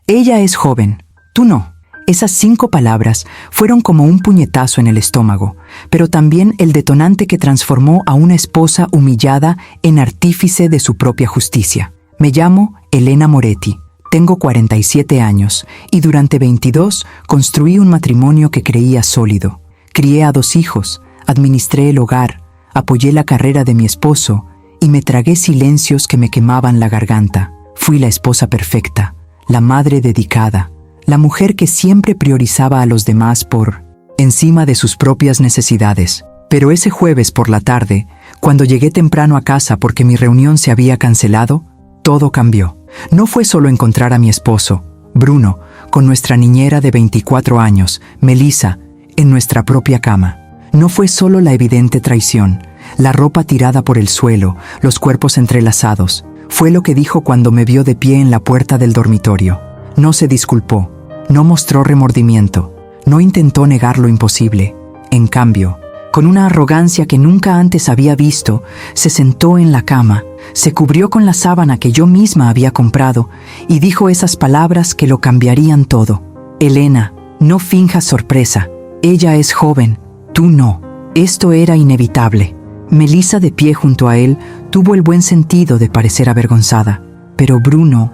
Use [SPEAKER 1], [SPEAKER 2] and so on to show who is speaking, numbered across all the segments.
[SPEAKER 1] Ella es joven, tú no. Esas 5 palabras fueron como un puñetazo en el estómago, pero también el detonante que transformó a una esposa humillada en artífice de su propia justicia. Me llamo Elena Moretti, tengo 47 años y durante 22 construí un matrimonio que creía sólido. Crié a 2 hijos, administré el hogar, apoyé la carrera de mi esposo y me tragué silencios que me quemaban la garganta. Fui la esposa perfecta, la madre dedicada, la mujer que siempre priorizaba a los demás por encima de sus propias necesidades. Pero ese jueves por la tarde, cuando llegué temprano a casa porque mi reunión se había cancelado, todo cambió. No fue solo encontrar a mi esposo, Bruno, con nuestra niñera de 24 años, Melissa, en nuestra propia cama. No fue solo la evidente traición, la ropa tirada por el suelo, los cuerpos entrelazados. Fue lo que dijo cuando me vio de pie en la puerta del dormitorio. No se disculpó, no mostró remordimiento, no intentó negar lo imposible. En cambio, con una arrogancia que nunca antes había visto, se sentó en la cama, se cubrió con la sábana que yo misma había comprado y dijo esas palabras que lo cambiarían todo. Elena, no finjas sorpresa. Ella es joven, tú no. Esto era inevitable. Melissa, de pie junto a él, tuvo el buen sentido de parecer avergonzada. Pero Bruno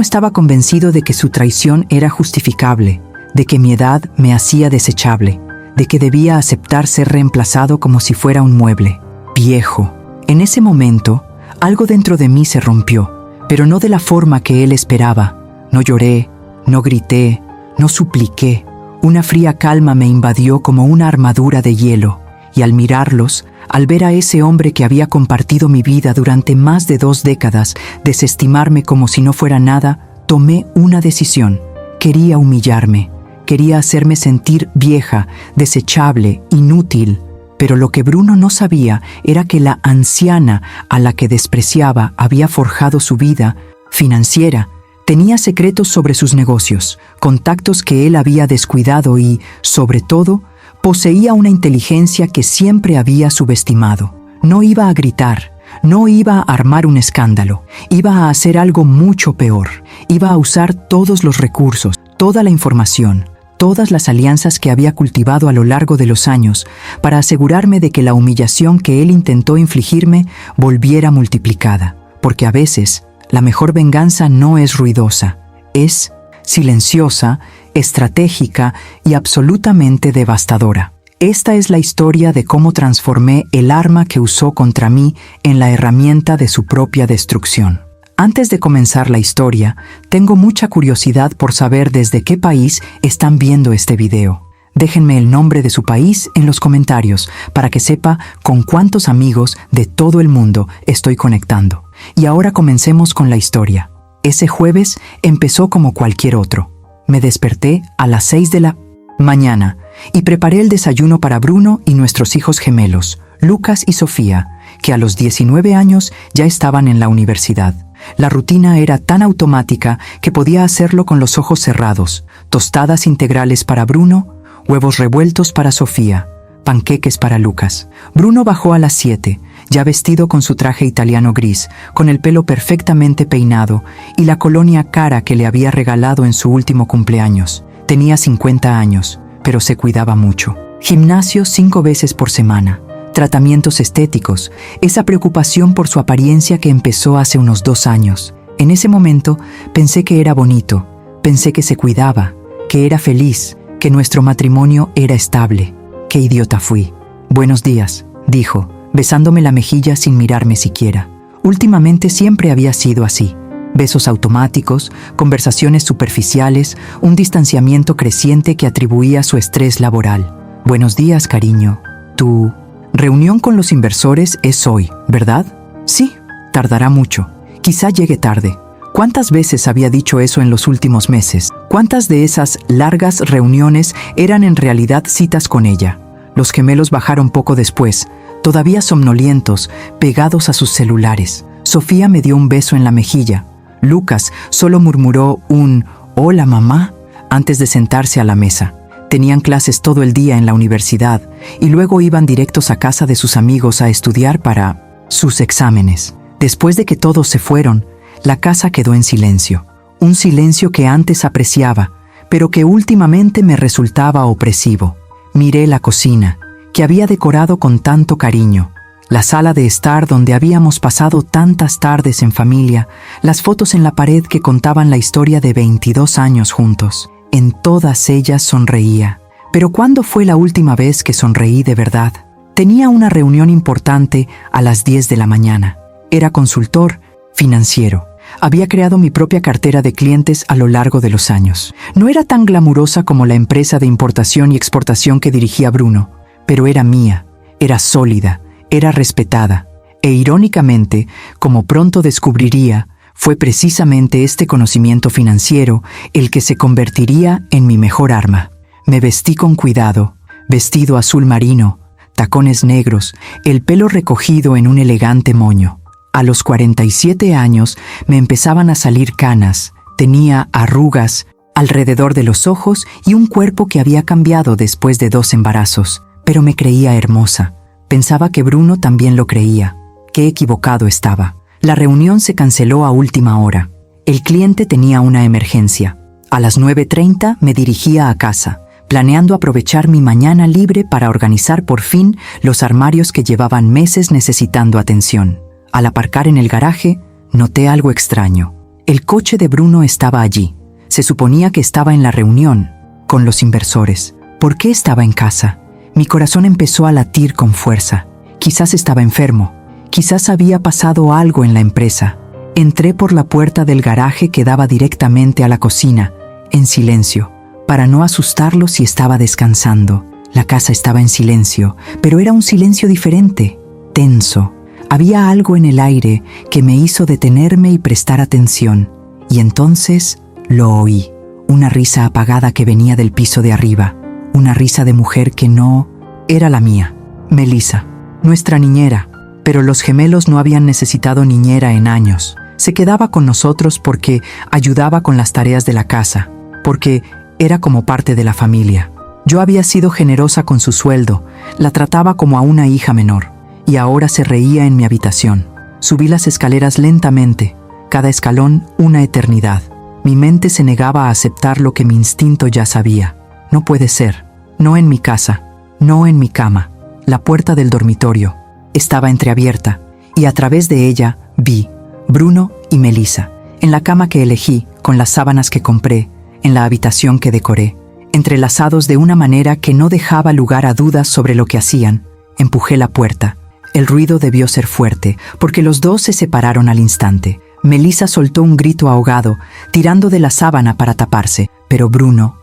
[SPEAKER 1] estaba convencido de que su traición era justificable, de que mi edad me hacía desechable, de que debía aceptar ser reemplazado como si fuera un mueble. Viejo. En ese momento, algo dentro de mí se rompió, pero no de la forma que él esperaba. No lloré, no grité, no supliqué. Una fría calma me invadió como una armadura de hielo, y al mirarlos, al ver a ese hombre que había compartido mi vida durante más de 2 décadas, desestimarme como si no fuera nada, tomé una decisión. Quería humillarme, quería hacerme sentir vieja, desechable, inútil. Pero lo que Bruno no sabía era que la anciana a la que despreciaba había forjado su vida financiera. Tenía secretos sobre sus negocios, contactos que él había descuidado y, sobre todo, poseía una inteligencia que siempre había subestimado. No iba a gritar, no iba a armar un escándalo, iba a hacer algo mucho peor. Iba a usar todos los recursos, toda la información, todas las alianzas que había cultivado a lo largo de los años para asegurarme de que la humillación que él intentó infligirme volviera multiplicada. Porque a veces, la mejor venganza no es ruidosa, es silenciosa, estratégica y absolutamente devastadora. Esta es la historia de cómo transformé el arma que usó contra mí en la herramienta de su propia destrucción. Antes de comenzar la historia, tengo mucha curiosidad por saber desde qué país están viendo este video. Déjenme el nombre de su país en los comentarios para que sepa con cuántos amigos de todo el mundo estoy conectando. Y ahora comencemos con la historia. Ese jueves empezó como cualquier otro. Me desperté a las 6 de la mañana y preparé el desayuno para Bruno y nuestros hijos gemelos, Lucas y Sofía, que a los 19 años ya estaban en la universidad. La rutina era tan automática que podía hacerlo con los ojos cerrados. Tostadas integrales para Bruno, huevos revueltos para Sofía, panqueques para Lucas. Bruno bajó a las 7, ya vestido con su traje italiano gris, con el pelo perfectamente peinado y la colonia cara que le había regalado en su último cumpleaños. Tenía 50 años, pero se cuidaba mucho. Gimnasio 5 veces por semana. Tratamientos estéticos, esa preocupación por su apariencia que empezó hace unos 2 años. En ese momento pensé que era bonito, pensé que se cuidaba, que era feliz, que nuestro matrimonio era estable. ¡Qué idiota fui! Buenos días, dijo, besándome la mejilla sin mirarme siquiera. Últimamente siempre había sido así. Besos automáticos, conversaciones superficiales, un distanciamiento creciente que atribuía a su estrés laboral. Buenos días, cariño. Tu reunión con los inversores es hoy, ¿verdad? Sí, tardará mucho. Quizá llegue tarde. ¿Cuántas veces había dicho eso en los últimos meses? ¿Cuántas de esas largas reuniones eran en realidad citas con ella? Los gemelos bajaron poco después, todavía somnolientos, pegados a sus celulares. Sofía me dio un beso en la mejilla. Lucas solo murmuró un «Hola, mamá» antes de sentarse a la mesa. Tenían clases todo el día en la universidad y luego iban directos a casa de sus amigos a estudiar para sus exámenes. Después de que todos se fueron, la casa quedó en silencio. un silencio que antes apreciaba, pero que últimamente me resultaba opresivo. Miré la cocina, que había decorado con tanto cariño, la sala de estar donde habíamos pasado tantas tardes en familia, las fotos en la pared que contaban la historia de 22 años juntos. En todas ellas sonreía. Pero ¿cuándo fue la última vez que sonreí de verdad? Tenía una reunión importante a las 10 de la mañana. Era consultor financiero. Había creado mi propia cartera de clientes a lo largo de los años. No era tan glamurosa como la empresa de importación y exportación que dirigía Bruno, pero era mía, era sólida, era respetada. E irónicamente, como pronto descubriría, fue precisamente este conocimiento financiero el que se convertiría en mi mejor arma. Me vestí con cuidado, vestido azul marino, tacones negros, el pelo recogido en un elegante moño. A los 47 años me empezaban a salir canas, tenía arrugas alrededor de los ojos y un cuerpo que había cambiado después de 2 embarazos, pero me creía hermosa. Pensaba que Bruno también lo creía. Qué equivocado estaba. La reunión se canceló a última hora. El cliente tenía una emergencia. A las 9:30 me dirigía a casa, planeando aprovechar mi mañana libre para organizar por fin los armarios que llevaban meses necesitando atención. Al aparcar en el garaje, noté algo extraño. El coche de Bruno estaba allí. Se suponía que estaba en la reunión, con los inversores. ¿Por qué estaba en casa? Mi corazón empezó a latir con fuerza. Quizás estaba enfermo. Quizás había pasado algo en la empresa. Entré por la puerta del garaje que daba directamente a la cocina, en silencio, para no asustarlo si estaba descansando. La casa estaba en silencio, pero era un silencio diferente, tenso. Había algo en el aire que me hizo detenerme y prestar atención. Y entonces lo oí. Una risa apagada que venía del piso de arriba. Una risa de mujer que no era la mía. Melissa, nuestra niñera. Pero los gemelos no habían necesitado niñera en años. Se quedaba con nosotros porque ayudaba con las tareas de la casa, porque era como parte de la familia. Yo había sido generosa con su sueldo, la trataba como a una hija menor, y ahora se reía en mi habitación. Subí las escaleras lentamente, cada escalón una eternidad. Mi mente se negaba a aceptar lo que mi instinto ya sabía. No puede ser, no en mi casa, no en mi cama. La puerta del dormitorio estaba entreabierta, y a través de ella vi Bruno y Melissa, en la cama que elegí, con las sábanas que compré, en la habitación que decoré, entrelazados de una manera que no dejaba lugar a dudas sobre lo que hacían. Empujé la puerta. El ruido debió ser fuerte, porque los dos se separaron al instante. Melissa soltó un grito ahogado, tirando de la sábana para taparse, pero Bruno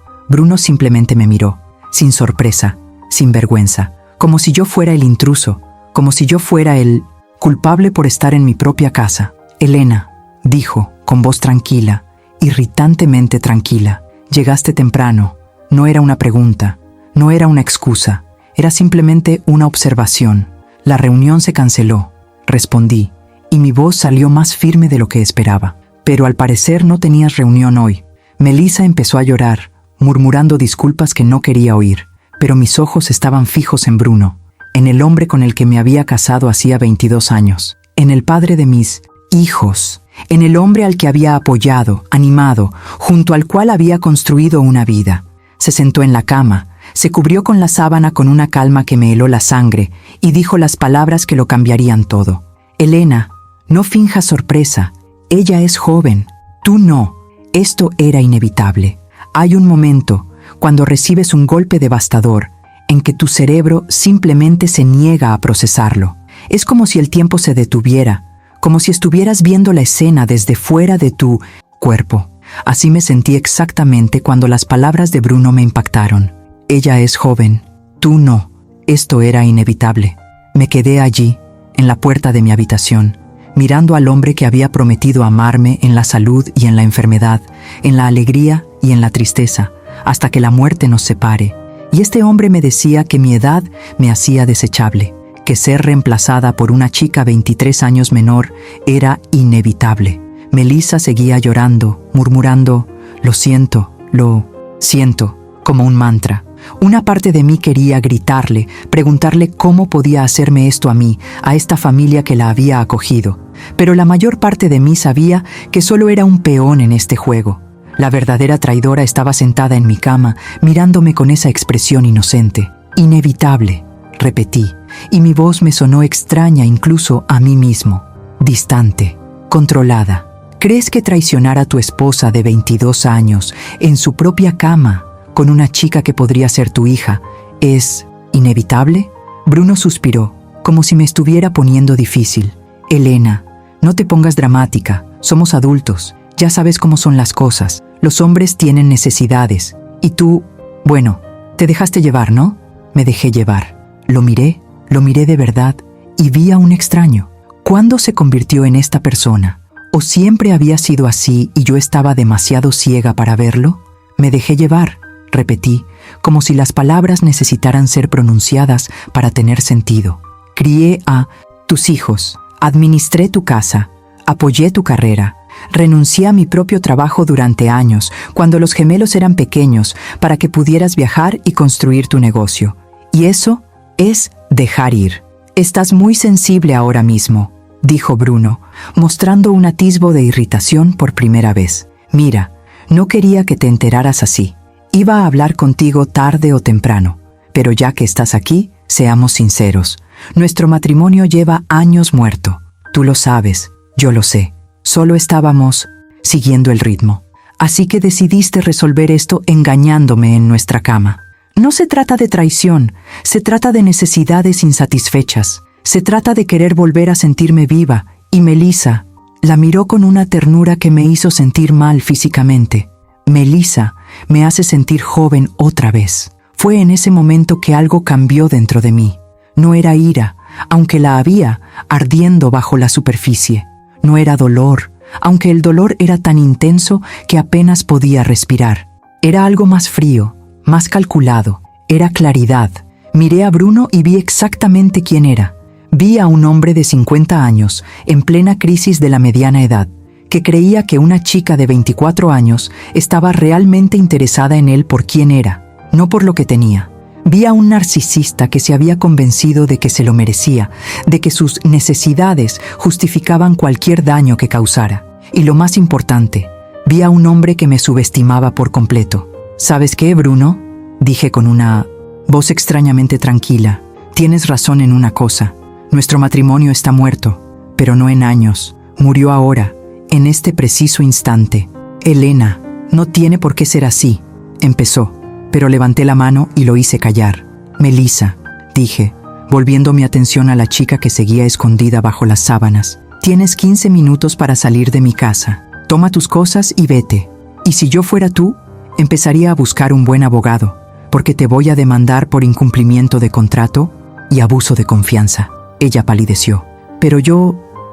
[SPEAKER 1] simplemente me miró, sin sorpresa, sin vergüenza, como si yo fuera el intruso, como si yo fuera el culpable por estar en mi propia casa. Elena, dijo, con voz tranquila, irritantemente tranquila, llegaste temprano. No era una pregunta, no era una excusa, era simplemente una observación. La reunión se canceló, respondí, y mi voz salió más firme de lo que esperaba. Pero al parecer no tenías reunión hoy. Melissa empezó a llorar, murmurando disculpas que no quería oír, pero mis ojos estaban fijos en Bruno, en el hombre con el que me había casado hacía 22 años, en el padre de mis hijos, en el hombre al que había apoyado, animado, junto al cual había construido una vida. Se sentó en la cama, se cubrió con la sábana con una calma que me heló la sangre y dijo las palabras que lo cambiarían todo. Elena, no finjas sorpresa, ella es joven, tú no. Esto era inevitable. Hay un momento, cuando recibes un golpe devastador, en que tu cerebro simplemente se niega a procesarlo. Es como si el tiempo se detuviera, como si estuvieras viendo la escena desde fuera de tu cuerpo. Así me sentí exactamente cuando las palabras de Bruno me impactaron. Ella es joven, tú no. Esto era inevitable. Me quedé allí, en la puerta de mi habitación, mirando al hombre que había prometido amarme en la salud y en la enfermedad, en la alegría y en la tristeza, hasta que la muerte nos separe. Y este hombre me decía que mi edad me hacía desechable, que ser reemplazada por una chica 23 años menor era inevitable. Melissa seguía llorando, murmurando, lo siento, como un mantra. Una parte de mí quería gritarle, preguntarle cómo podía hacerme esto a mí, a esta familia que la había acogido. Pero la mayor parte de mí sabía que solo era un peón en este juego. La verdadera traidora estaba sentada en mi cama, mirándome con esa expresión inocente. Inevitable, repetí, y mi voz me sonó extraña incluso a mí mismo. Distante, controlada. ¿Crees que traicionar a tu esposa de 22 años en su propia cama con una chica que podría ser tu hija es inevitable? Bruno suspiró, como si me estuviera poniendo difícil. Elena, no te pongas dramática. Somos adultos. Ya sabes cómo son las cosas. Los hombres tienen necesidades. Y tú, bueno, te dejaste llevar, ¿no? Me dejé llevar. Lo miré de verdad y vi a un extraño. ¿Cuándo se convirtió en esta persona? ¿O siempre había sido así y yo estaba demasiado ciega para verlo? Me dejé llevar, repetí, como si las palabras necesitaran ser pronunciadas para tener sentido. Crié a tus hijos, administré tu casa, apoyé tu carrera, renuncié a mi propio trabajo durante años, cuando los gemelos eran pequeños, para que pudieras viajar y construir tu negocio. Y eso es dejar ir. Estás muy sensible ahora mismo, dijo Bruno, mostrando un atisbo de irritación por primera vez. Mira, no quería que te enteraras así. Iba a hablar contigo tarde o temprano, pero ya que estás aquí, seamos sinceros. Nuestro matrimonio lleva años muerto. Tú lo sabes, yo lo sé. Solo estábamos siguiendo el ritmo. Así que decidiste resolver esto engañándome en nuestra cama. No se trata de traición, se trata de necesidades insatisfechas. Se trata de querer volver a sentirme viva, y Melissa la miró con una ternura que me hizo sentir mal físicamente. Melissa me hace sentir joven otra vez. Fue en ese momento que algo cambió dentro de mí. No era ira, aunque la había, ardiendo bajo la superficie. No era dolor, aunque el dolor era tan intenso que apenas podía respirar. Era algo más frío, más calculado. Era claridad. Miré a Bruno y vi exactamente quién era. Vi a un hombre de 50 años, en plena crisis de la mediana edad, que creía que una chica de 24 años estaba realmente interesada en él por quién era, no por lo que tenía. Vi a un narcisista que se había convencido de que se lo merecía, de que sus necesidades justificaban cualquier daño que causara. Y lo más importante, vi a un hombre que me subestimaba por completo. ¿Sabes qué, Bruno?, dije con una voz extrañamente tranquila. Tienes razón en una cosa. Nuestro matrimonio está muerto, pero no en años. Murió ahora, en este preciso instante. Elena, no tiene por qué ser así, empezó, pero levanté la mano y lo hice callar. Melissa, dije, volviendo mi atención a la chica que seguía escondida bajo las sábanas. Tienes 15 minutos para salir de mi casa. Toma tus cosas y vete. Y si yo fuera tú, empezaría a buscar un buen abogado, porque te voy a demandar por incumplimiento de contrato y abuso de confianza. Ella palideció. Pero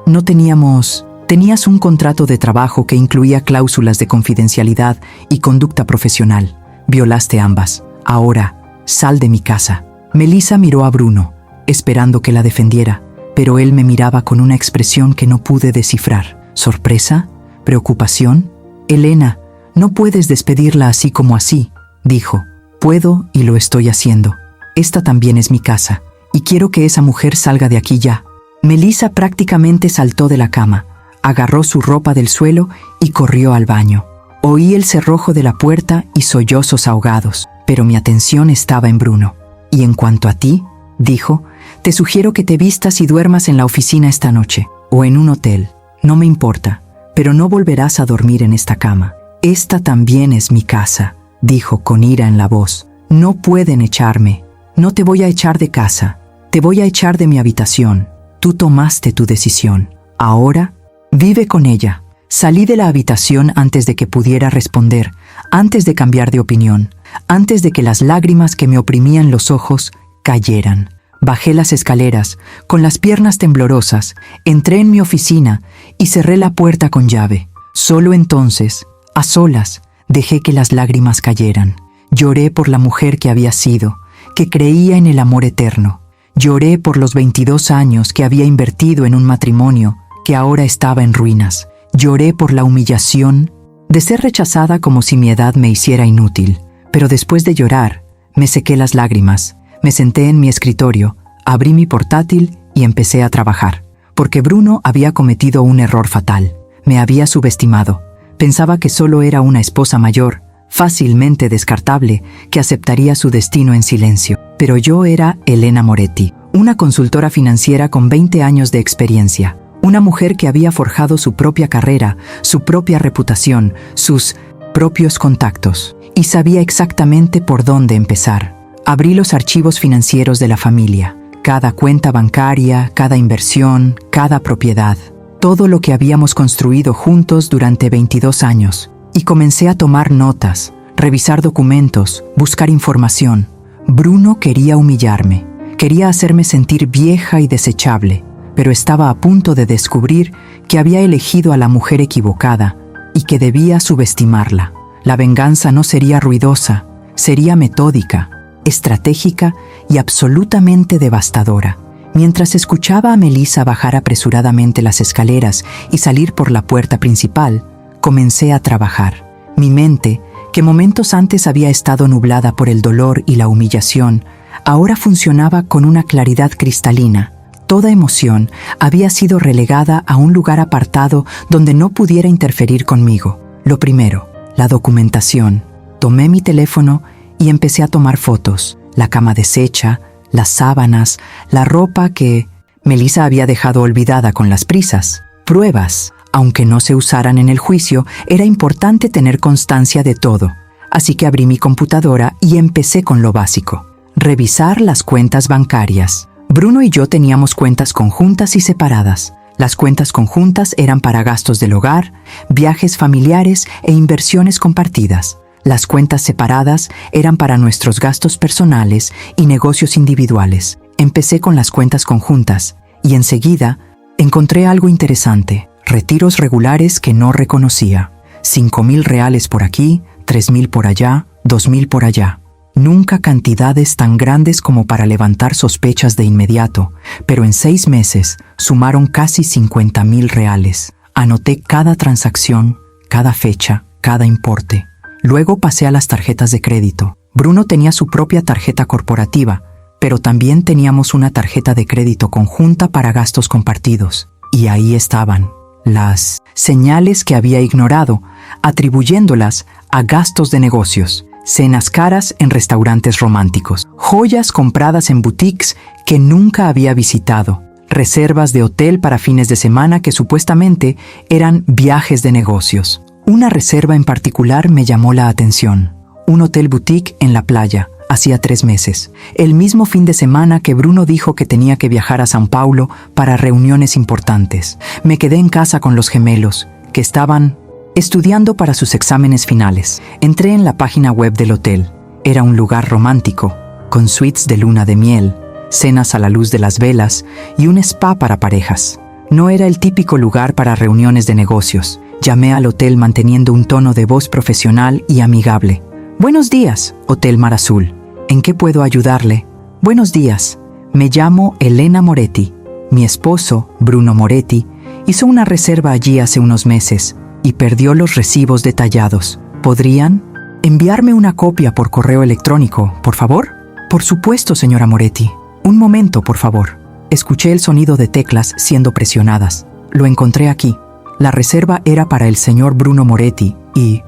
[SPEAKER 1] no teníamos... Tenías un contrato de trabajo que incluía cláusulas de confidencialidad y conducta profesional. Violaste ambas. Ahora, sal de mi casa. Melissa miró a Bruno, esperando que la defendiera, pero él me miraba con una expresión que no pude descifrar. ¿Sorpresa? ¿Preocupación? Elena, no puedes despedirla así como así, dijo. Puedo y lo estoy haciendo. Esta también es mi casa, y quiero que esa mujer salga de aquí ya. Melissa prácticamente saltó de la cama, agarró su ropa del suelo y corrió al baño. Oí el cerrojo de la puerta y sollozos ahogados, pero mi atención estaba en Bruno. Y en cuanto a ti, dijo, te sugiero que te vistas y duermas en la oficina esta noche, o en un hotel. No me importa, pero no volverás a dormir en esta cama. Esta también es mi casa, dijo con ira en la voz. No pueden echarme. No te voy a echar de casa. Te voy a echar de mi habitación. Tú tomaste tu decisión. Ahora, vive con ella. Salí de la habitación antes de que pudiera responder, antes de cambiar de opinión, antes de que las lágrimas que me oprimían los ojos cayeran. Bajé las escaleras, con las piernas temblorosas, entré en mi oficina y cerré la puerta con llave. Solo entonces, a solas, dejé que las lágrimas cayeran. Lloré por la mujer que había sido, que creía en el amor eterno. Lloré por los 22 años que había invertido en un matrimonio que ahora estaba en ruinas. Lloré por la humillación de ser rechazada como si mi edad me hiciera inútil. Pero después de llorar, Me sequé las lágrimas, me senté en mi escritorio, abrí mi portátil y empecé a trabajar. Porque Bruno había cometido un error fatal. Me había subestimado. Pensaba que solo era una esposa mayor, fácilmente descartable, que aceptaría su destino en silencio. Pero yo era Elena Moretti, una consultora financiera con 20 años de experiencia. Una mujer que había forjado su propia carrera, su propia reputación, sus propios contactos. Y sabía exactamente por dónde empezar. Abrí los archivos financieros de la familia. Cada cuenta bancaria, cada inversión, cada propiedad. Todo lo que habíamos construido juntos durante 22 años. Y comencé a tomar notas, revisar documentos, buscar información. Bruno quería humillarme. Quería hacerme sentir vieja y desechable. Pero estaba a punto de descubrir que había elegido a la mujer equivocada y que debía subestimarla. La venganza no sería ruidosa, sería metódica, estratégica y absolutamente devastadora. Mientras escuchaba a Melissa bajar apresuradamente las escaleras y salir por la puerta principal, comencé a trabajar. Mi mente, que momentos antes había estado nublada por el dolor y la humillación, ahora funcionaba con una claridad cristalina. Toda emoción había sido relegada a un lugar apartado donde no pudiera interferir conmigo. Lo primero, la documentación. Tomé mi teléfono y empecé a tomar fotos. La cama deshecha, las sábanas, la ropa que Melissa había dejado olvidada con las prisas. Pruebas. Aunque no se usaran en el juicio, era importante tener constancia de todo. Así que abrí mi computadora y empecé con lo básico. Revisar las cuentas bancarias. Bruno y yo teníamos cuentas conjuntas y separadas. Las cuentas conjuntas eran para gastos del hogar, viajes familiares e inversiones compartidas. Las cuentas separadas eran para nuestros gastos personales y negocios individuales. Empecé con las cuentas conjuntas y enseguida encontré algo interesante. Retiros regulares que no reconocía. 5,000 reales por aquí, 3,000 por allá, 2,000 por allá. Nunca cantidades tan grandes como para levantar sospechas de inmediato, pero en 6 meses sumaron casi 50,000 reales. Anoté cada transacción, cada fecha, cada importe. Luego pasé a las tarjetas de crédito. Bruno tenía su propia tarjeta corporativa, pero también teníamos una tarjeta de crédito conjunta para gastos compartidos. Y ahí estaban las señales que había ignorado, atribuyéndolas a gastos de negocios. Cenas caras en restaurantes románticos, joyas compradas en boutiques que nunca había visitado, reservas de hotel para fines de semana que supuestamente eran viajes de negocios. Una reserva en particular me llamó la atención. Un hotel boutique en la playa, hacía 3 meses. El mismo fin de semana que Bruno dijo que tenía que viajar a São Paulo para reuniones importantes. Me quedé en casa con los gemelos, que estaban estudiando para sus exámenes finales. Entré en la página web del hotel. Era un lugar romántico, con suites de luna de miel, cenas a la luz de las velas y un spa para parejas. No era el típico lugar para reuniones de negocios. Llamé al hotel manteniendo un tono de voz profesional y amigable. Buenos días, Hotel Mar Azul. ¿En qué puedo ayudarle? Buenos días. Me llamo Elena Moretti. Mi esposo, Bruno Moretti, hizo una reserva allí hace unos meses y perdió los recibos detallados. ¿Podrían enviarme una copia por correo electrónico, por favor? Por supuesto, señora Moretti. Un momento, por favor. Escuché el sonido de teclas siendo presionadas. Lo encontré aquí. La reserva era para el señor Bruno Moretti y...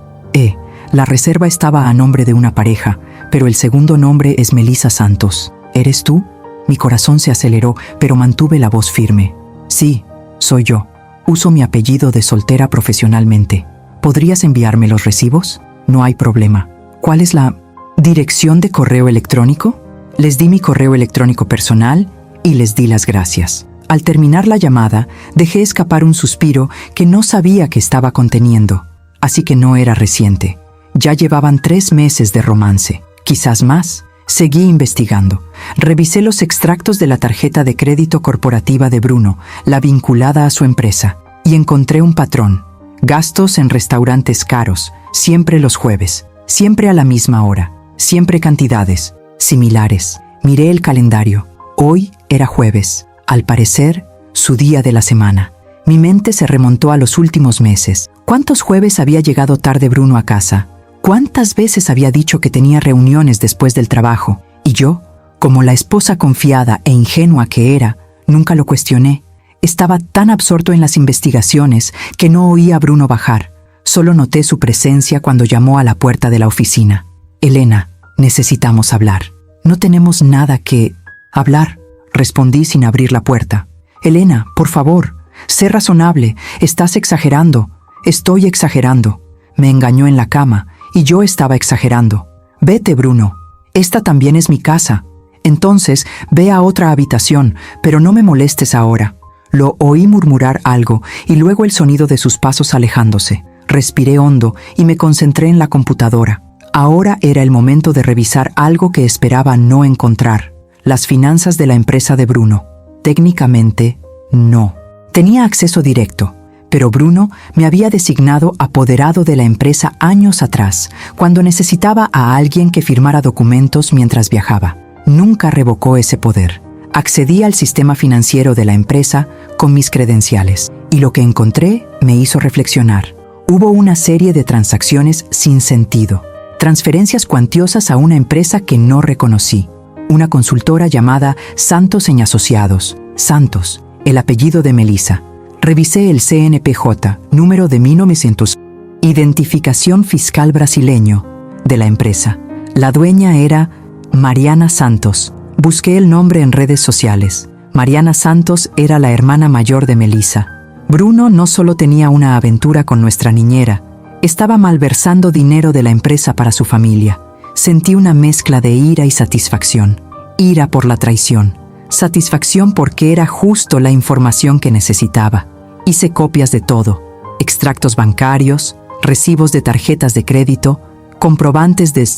[SPEAKER 1] la reserva estaba a nombre de una pareja, pero el segundo nombre es Melissa Santos. ¿Eres tú? Mi corazón se aceleró, pero mantuve la voz firme. Sí, soy yo. Uso mi apellido de soltera profesionalmente. ¿Podrías enviarme los recibos? No hay problema. ¿Cuál es la dirección de correo electrónico? Les di mi correo electrónico personal y les di las gracias. Al terminar la llamada, dejé escapar un suspiro que no sabía que estaba conteniendo. Así que no era reciente. Ya llevaban 3 meses de romance, quizás más. Seguí investigando. Revisé los extractos de la tarjeta de crédito corporativa de Bruno, la vinculada a su empresa, y encontré un patrón. Gastos en restaurantes caros, siempre los jueves, siempre a la misma hora, siempre cantidades similares. Miré el calendario. Hoy era jueves, al parecer, su día de la semana. Mi mente se remontó a los últimos meses. ¿Cuántos jueves había llegado tarde Bruno a casa? ¿Cuántas veces había dicho que tenía reuniones después del trabajo? Y yo, como la esposa confiada e ingenua que era, nunca lo cuestioné. Estaba tan absorto en las investigaciones que no oí a Bruno bajar. Solo noté su presencia cuando llamó a la puerta de la oficina. «Elena, necesitamos hablar». «No tenemos nada que hablar», respondí sin abrir la puerta. «Elena, por favor, sé razonable. Estás exagerando». «Estoy exagerando». Me engañó en la cama y yo estaba exagerando. «Vete, Bruno. Esta también es mi casa. Entonces, ve a otra habitación, pero no me molestes ahora». Lo oí murmurar algo y luego el sonido de sus pasos alejándose. Respiré hondo y me concentré en la computadora. Ahora era el momento de revisar algo que esperaba no encontrar: las finanzas de la empresa de Bruno. Técnicamente, no. Tenía acceso directo, pero Bruno me había designado apoderado de la empresa años atrás, cuando necesitaba a alguien que firmara documentos mientras viajaba. Nunca revocó ese poder. Accedí al sistema financiero de la empresa con mis credenciales, y lo que encontré me hizo reflexionar. Hubo una serie de transacciones sin sentido. Transferencias cuantiosas a una empresa que no reconocí. Una consultora llamada Santos & Asociados. Santos, el apellido de Melissa. Revisé el CNPJ, número de 1900. Identificación fiscal brasileño de la empresa. La dueña era Mariana Santos. Busqué el nombre en redes sociales. Mariana Santos era la hermana mayor de Melissa. Bruno no solo tenía una aventura con nuestra niñera, estaba malversando dinero de la empresa para su familia. Sentí una mezcla de ira y satisfacción. Ira por la traición. Satisfacción porque era justo la información que necesitaba. Hice copias de todo: extractos bancarios, recibos de tarjetas de crédito, comprobantes de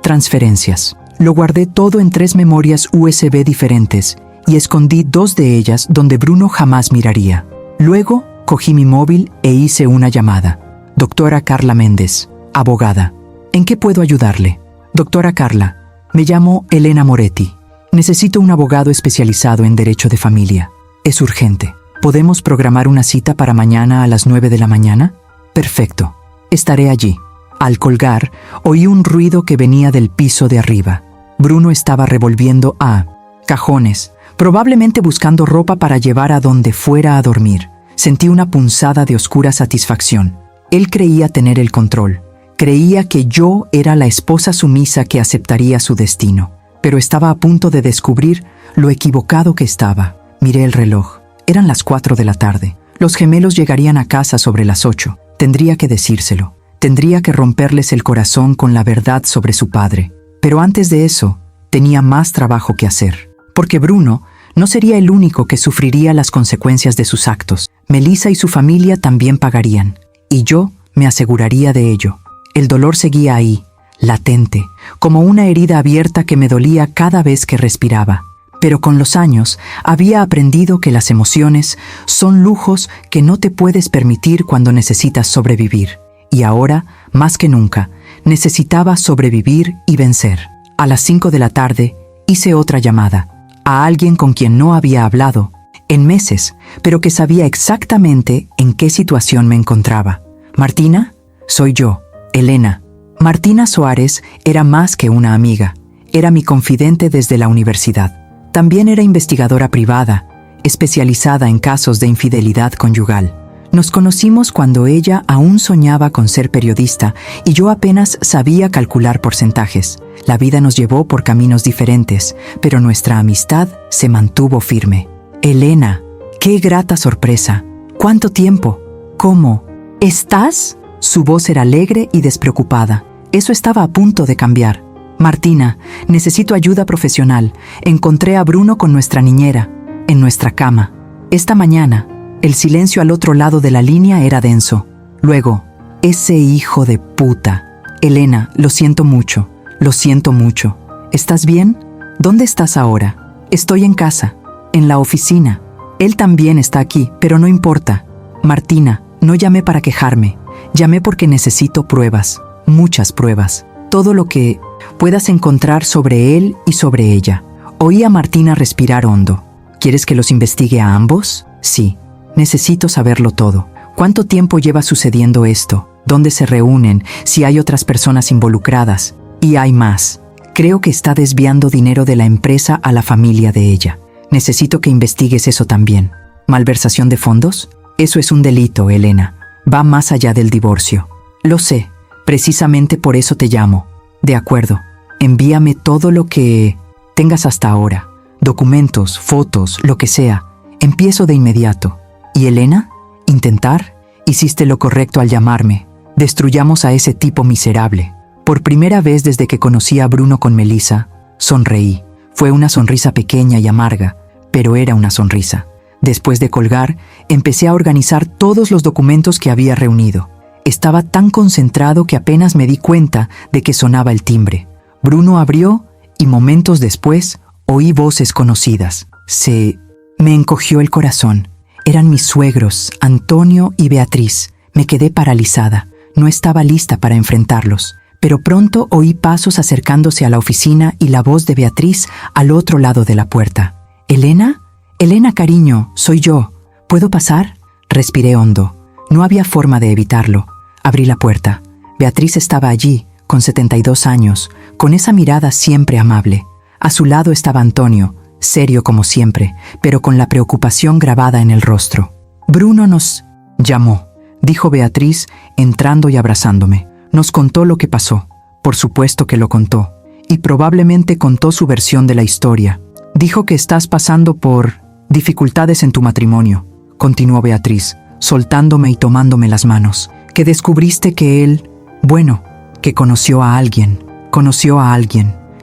[SPEAKER 1] transferencias. Lo guardé todo en 3 memorias USB diferentes y escondí 2 de ellas donde Bruno jamás miraría. Luego, cogí mi móvil e hice una llamada. Doctora Carla Méndez, abogada. ¿En qué puedo ayudarle? Doctora Carla, me llamo Elena Moretti. Necesito un abogado especializado en derecho de familia. Es urgente. ¿Podemos programar una cita para mañana a las 9 de la mañana? Perfecto. Estaré allí. Al colgar, oí un ruido que venía del piso de arriba. Bruno estaba revolviendo cajones, probablemente buscando ropa para llevar a donde fuera a dormir. Sentí una punzada de oscura satisfacción. Él creía tener el control. Creía que yo era la esposa sumisa que aceptaría su destino. Pero estaba a punto de descubrir lo equivocado que estaba. Miré el reloj. Eran las 4 de la tarde. Los gemelos llegarían a casa sobre las 8. Tendría que decírselo. Tendría que romperles el corazón con la verdad sobre su padre. Pero antes de eso, tenía más trabajo que hacer. Porque Bruno no sería el único que sufriría las consecuencias de sus actos. Melissa y su familia también pagarían. Y yo me aseguraría de ello. El dolor seguía ahí, latente, como una herida abierta que me dolía cada vez que respiraba. Pero con los años había aprendido que las emociones son lujos que no te puedes permitir cuando necesitas sobrevivir. Y ahora, más que nunca, necesitaba sobrevivir y vencer. A las 5 de la tarde hice otra llamada, a alguien con quien no había hablado en meses, pero que sabía exactamente en qué situación me encontraba. «Martina, soy yo, Elena». Martina Suárez era más que una amiga, era mi confidente desde la universidad. También era investigadora privada, especializada en casos de infidelidad conyugal. Nos conocimos cuando ella aún soñaba con ser periodista y yo apenas sabía calcular porcentajes. La vida nos llevó por caminos diferentes, pero nuestra amistad se mantuvo firme. «Elena, qué grata sorpresa. ¿Cuánto tiempo? ¿Cómo? ¿Estás?» Su voz era alegre y despreocupada. Eso estaba a punto de cambiar. «Martina, necesito ayuda profesional. Encontré a Bruno con nuestra niñera, en nuestra cama. Esta mañana». El silencio al otro lado de la línea era denso. Luego, «Ese hijo de puta. Elena, lo siento mucho. Lo siento mucho. ¿Estás bien? ¿Dónde estás ahora?» «Estoy en casa. En la oficina. Él también está aquí, pero no importa. Martina, no llamé para quejarme. Llamé porque necesito pruebas. Muchas pruebas. Todo lo que puedas encontrar sobre él y sobre ella». Oí a Martina respirar hondo. «¿Quieres que los investigue a ambos?» «Sí. Necesito saberlo todo. ¿Cuánto tiempo lleva sucediendo esto?» dónde se reúnen, si hay otras personas involucradas. Y hay más. Creo que está desviando dinero de la empresa a la familia de ella. Necesito que investigues eso también. ¿Malversación de fondos? Eso es un delito, Elena. Va más allá del divorcio. Lo sé. Precisamente por eso te llamo. De acuerdo. Envíame todo lo que tengas hasta ahora. Documentos, fotos, lo que sea. Empiezo de inmediato. ¿Y Elena? ¿Intentar? Hiciste lo correcto al llamarme. Destruyamos a ese tipo miserable. Por primera vez desde que conocí a Bruno con Melissa, sonreí. Fue una sonrisa pequeña y amarga, pero era una sonrisa. Después de colgar, empecé a organizar todos los documentos que había reunido. Estaba tan concentrado que apenas me di cuenta de que sonaba el timbre. Bruno abrió y momentos después oí voces conocidas. Me encogió el corazón. Eran mis suegros, Antonio y Beatriz. Me quedé paralizada. No estaba lista para enfrentarlos. Pero pronto oí pasos acercándose a la oficina y la voz de Beatriz al otro lado de la puerta. ¿Elena? Elena, cariño, soy yo. ¿Puedo pasar? Respiré hondo. No había forma de evitarlo. Abrí la puerta. Beatriz estaba allí, con 72 años, con esa mirada siempre amable. A su lado estaba Antonio, serio como siempre, pero con la preocupación grabada en el rostro. Bruno nos llamó, dijo Beatriz, entrando y abrazándome. Nos contó lo que pasó. Por supuesto que lo contó. Y probablemente contó su versión de la historia. Dijo que estás pasando por dificultades en tu matrimonio, continuó Beatriz, soltándome y tomándome las manos. Que descubriste que él, que conoció a alguien.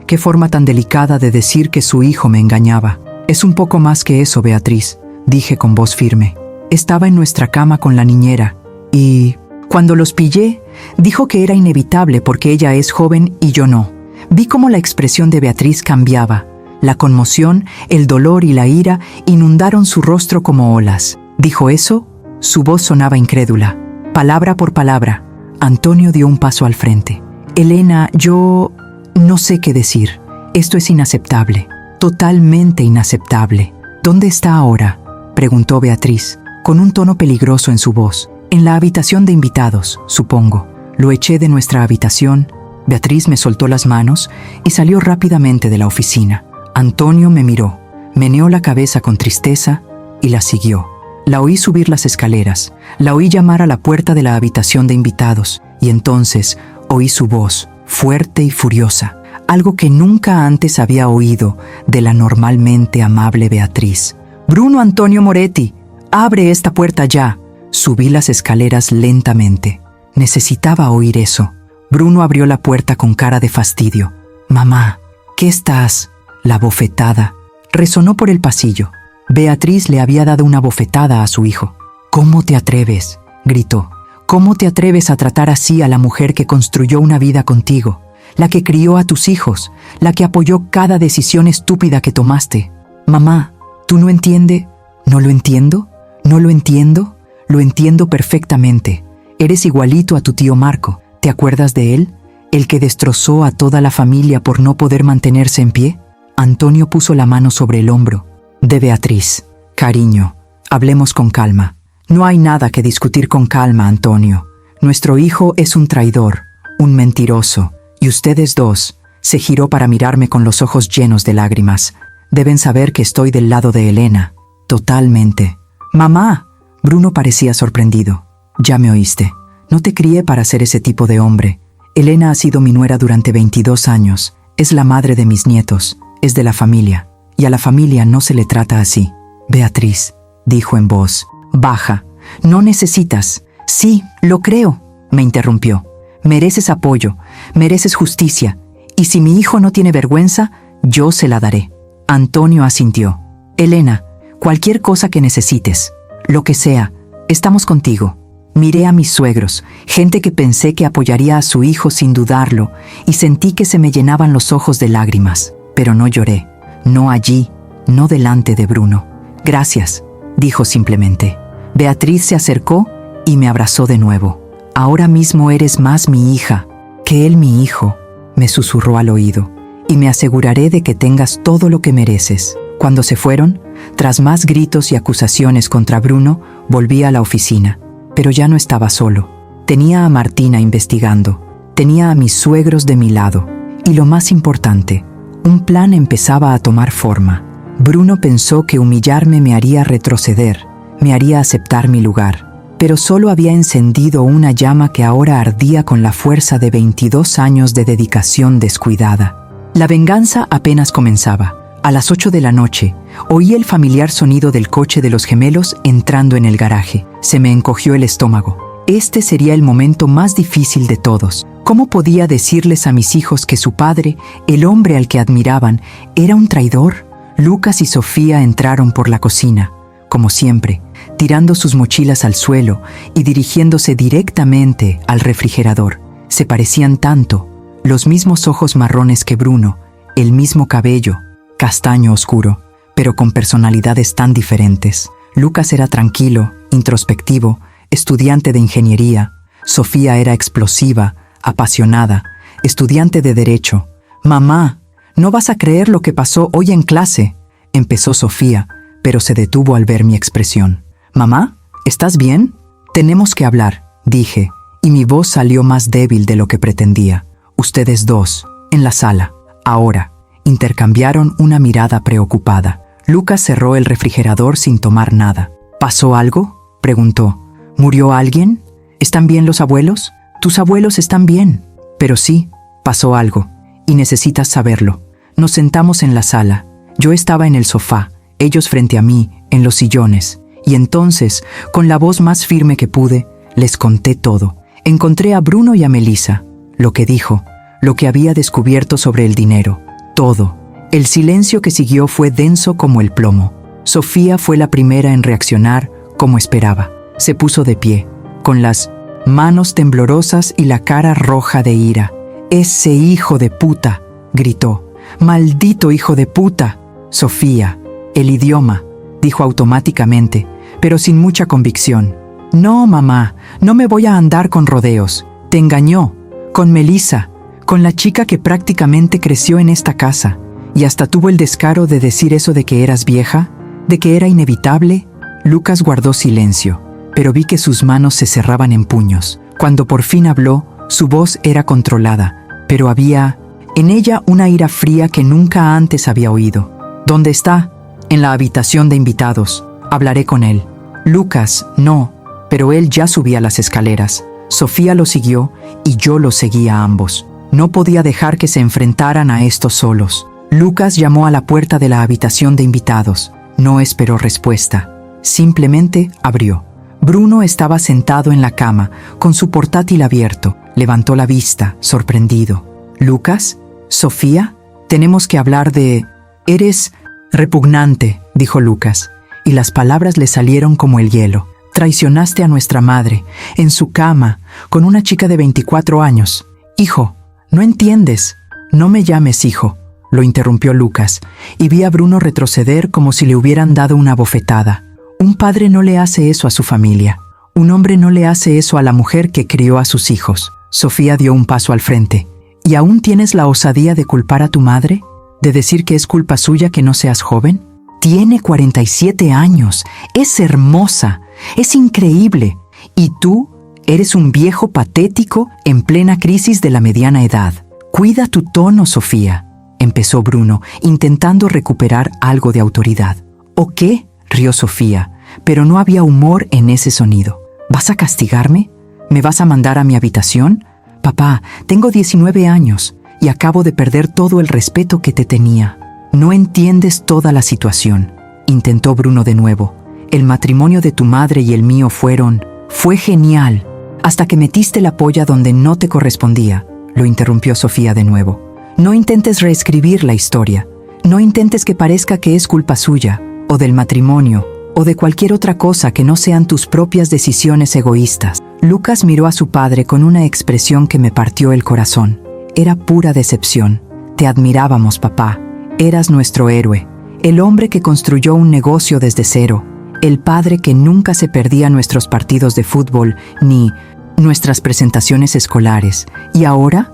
[SPEAKER 1] Qué forma tan delicada de decir que su hijo me engañaba. Es un poco más que eso, Beatriz, dije con voz firme. Estaba en nuestra cama con la niñera y cuando los pillé, dijo que era inevitable porque ella es joven y yo no. Vi cómo la expresión de Beatriz cambiaba. La conmoción, el dolor y la ira inundaron su rostro como olas. ¿Dijo eso? Su voz sonaba incrédula. Palabra por palabra, Antonio dio un paso al frente. Elena, yo no sé qué decir. Esto es inaceptable. Totalmente inaceptable. ¿Dónde está ahora?, preguntó Beatriz, con un tono peligroso en su voz. En la habitación de invitados, supongo. Lo eché de nuestra habitación. Beatriz me soltó las manos y salió rápidamente de la oficina. Antonio me miró, meneó la cabeza con tristeza y la siguió. La oí subir las escaleras, la oí llamar a la puerta de la habitación de invitados y entonces oí su voz, fuerte y furiosa, algo que nunca antes había oído de la normalmente amable Beatriz. «Bruno Antonio Moretti, abre esta puerta ya». Subí las escaleras lentamente. Necesitaba oír eso. Bruno abrió la puerta con cara de fastidio. «Mamá, ¿qué estás?» La bofetada resonó por el pasillo. Beatriz le había dado una bofetada a su hijo. «¿Cómo te atreves?», gritó. «¿Cómo te atreves a tratar así a la mujer que construyó una vida contigo? La que crió a tus hijos, la que apoyó cada decisión estúpida que tomaste. Mamá, ¿tú no entiendes?» «¿No lo entiendo? ¿No lo entiendo?» «Lo entiendo perfectamente. Eres igualito a tu tío Marco. ¿Te acuerdas de él? ¿El que destrozó a toda la familia por no poder mantenerse en pie?» Antonio puso la mano sobre el hombro de Beatriz. «Cariño, hablemos con calma. No hay nada que discutir con calma, Antonio. Nuestro hijo es un traidor, un mentiroso, y ustedes dos». Se giró para mirarme con los ojos llenos de lágrimas. «Deben saber que estoy del lado de Elena. Totalmente». «Mamá». Bruno parecía sorprendido. «Ya me oíste. No te crié para ser ese tipo de hombre. Elena ha sido mi nuera durante 22 años. Es la madre de mis nietos. Es de la familia. Y a la familia no se le trata así». «Beatriz», dijo en voz baja, «no necesitas». «Sí, lo creo», me interrumpió. «Mereces apoyo, mereces justicia. Y si mi hijo no tiene vergüenza, yo se la daré». Antonio asintió. «Elena, cualquier cosa que necesites, lo que sea, estamos contigo». Miré a mis suegros, gente que pensé que apoyaría a su hijo sin dudarlo, y sentí que se me llenaban los ojos de lágrimas. Pero no lloré, no allí, no delante de Bruno. «Gracias», dijo simplemente. Beatriz se acercó y me abrazó de nuevo. «Ahora mismo eres más mi hija que él mi hijo», me susurró al oído, «y me aseguraré de que tengas todo lo que mereces». Cuando se fueron, tras más gritos y acusaciones contra Bruno, volví a la oficina. Pero ya no estaba solo. Tenía a Martina investigando, tenía a mis suegros de mi lado, y lo más importante, un plan empezaba a tomar forma. Bruno pensó que humillarme me haría retroceder, me haría aceptar mi lugar, pero solo había encendido una llama que ahora ardía con la fuerza de 22 años de dedicación descuidada. La venganza apenas comenzaba. A las 8 de la noche, oí el familiar sonido del coche de los gemelos entrando en el garaje. Se me encogió el estómago. Este sería el momento más difícil de todos. ¿Cómo podía decirles a mis hijos que su padre, el hombre al que admiraban, era un traidor? Lucas y Sofía entraron por la cocina, como siempre, tirando sus mochilas al suelo y dirigiéndose directamente al refrigerador. Se parecían tanto, los mismos ojos marrones que Bruno, el mismo cabello, castaño oscuro, pero con personalidades tan diferentes. Lucas era tranquilo, introspectivo, estudiante de ingeniería. Sofía era explosiva, apasionada, estudiante de derecho. «Mamá, no vas a creer lo que pasó hoy en clase», empezó Sofía, pero se detuvo al ver mi expresión. «Mamá, ¿estás bien? Tenemos que hablar», dije, y mi voz salió más débil de lo que pretendía. «Ustedes dos, en la sala, ahora». Intercambiaron una mirada preocupada. Lucas cerró el refrigerador sin tomar nada. «¿Pasó algo?», preguntó. «¿Murió alguien? ¿Están bien los abuelos?» «Tus abuelos están bien». «Pero sí, pasó algo, y necesitas saberlo». Nos sentamos en la sala. Yo estaba en el sofá, ellos frente a mí, en los sillones. Y entonces, con la voz más firme que pude, les conté todo. Encontré a Bruno y a Melissa. Lo que dijo, lo que había descubierto sobre el dinero. Todo. El silencio que siguió fue denso como el plomo. Sofía fue la primera en reaccionar, como esperaba. Se puso de pie, con las manos temblorosas y la cara roja de ira. «¡Ese hijo de puta!», gritó. «¡Maldito hijo de puta!». «Sofía, el idioma», dijo automáticamente, pero sin mucha convicción. «No, mamá, no me voy a andar con rodeos. Te engañó, con Melissa, con la chica que prácticamente creció en esta casa, y hasta tuvo el descaro de decir eso de que eras vieja, de que era inevitable». Lucas guardó silencio, pero vi que sus manos se cerraban en puños. Cuando por fin habló, su voz era controlada, pero había en ella una ira fría que nunca antes había oído. «¿Dónde está?» «En la habitación de invitados. Hablaré con él». «Lucas, no», pero él ya subía las escaleras. Sofía lo siguió y yo lo seguía a ambos. No podía dejar que se enfrentaran a estos solos. Lucas llamó a la puerta de la habitación de invitados. No esperó respuesta. Simplemente abrió. Bruno estaba sentado en la cama, con su portátil abierto. Levantó la vista, sorprendido. «¿Lucas? ¿Sofía? Tenemos que hablar de...» «Eres repugnante», dijo Lucas, y las palabras le salieron como el hielo. «Traicionaste a nuestra madre, en su cama, con una chica de 24 años. Hijo, no entiendes». «No me llames hijo», lo interrumpió Lucas, y vi a Bruno retroceder como si le hubieran dado una bofetada. Un padre no le hace eso a su familia. Un hombre no le hace eso a la mujer que crió a sus hijos. Sofía dio un paso al frente. «¿Y aún tienes la osadía de culpar a tu madre? ¿De decir que es culpa suya que no seas joven? Tiene 47 años, es hermosa, es increíble. Y tú eres un viejo patético en plena crisis de la mediana edad. Cuida tu tono, Sofía», empezó Bruno, intentando recuperar algo de autoridad. «¿O qué?», rió Sofía, pero no había humor en ese sonido. «¿Vas a castigarme? ¿Me vas a mandar a mi habitación? Papá, tengo 19 años y acabo de perder todo el respeto que te tenía. No entiendes toda la situación», intentó Bruno de nuevo. «El matrimonio de tu madre y el mío fue genial, hasta que metiste la polla donde no te correspondía», lo interrumpió Sofía de nuevo. «No intentes reescribir la historia. No intentes que parezca que es culpa suya, o del matrimonio, o de cualquier otra cosa que no sean tus propias decisiones egoístas». Lucas miró a su padre con una expresión que me partió el corazón. Era pura decepción. «Te admirábamos, papá. Eras nuestro héroe, el hombre que construyó un negocio desde cero, el padre que nunca se perdía nuestros partidos de fútbol ni nuestras presentaciones escolares. Y ahora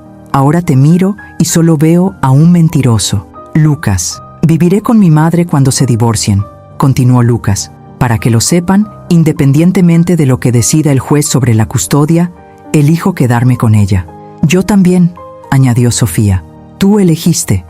[SPEAKER 1] te miro y solo veo a un mentiroso». «Lucas, viviré con mi madre cuando se divorcien», continuó Lucas. «Para que lo sepan, independientemente de lo que decida el juez sobre la custodia, Elijo quedarme con ella. Yo también, añadió Sofía. Tú elegiste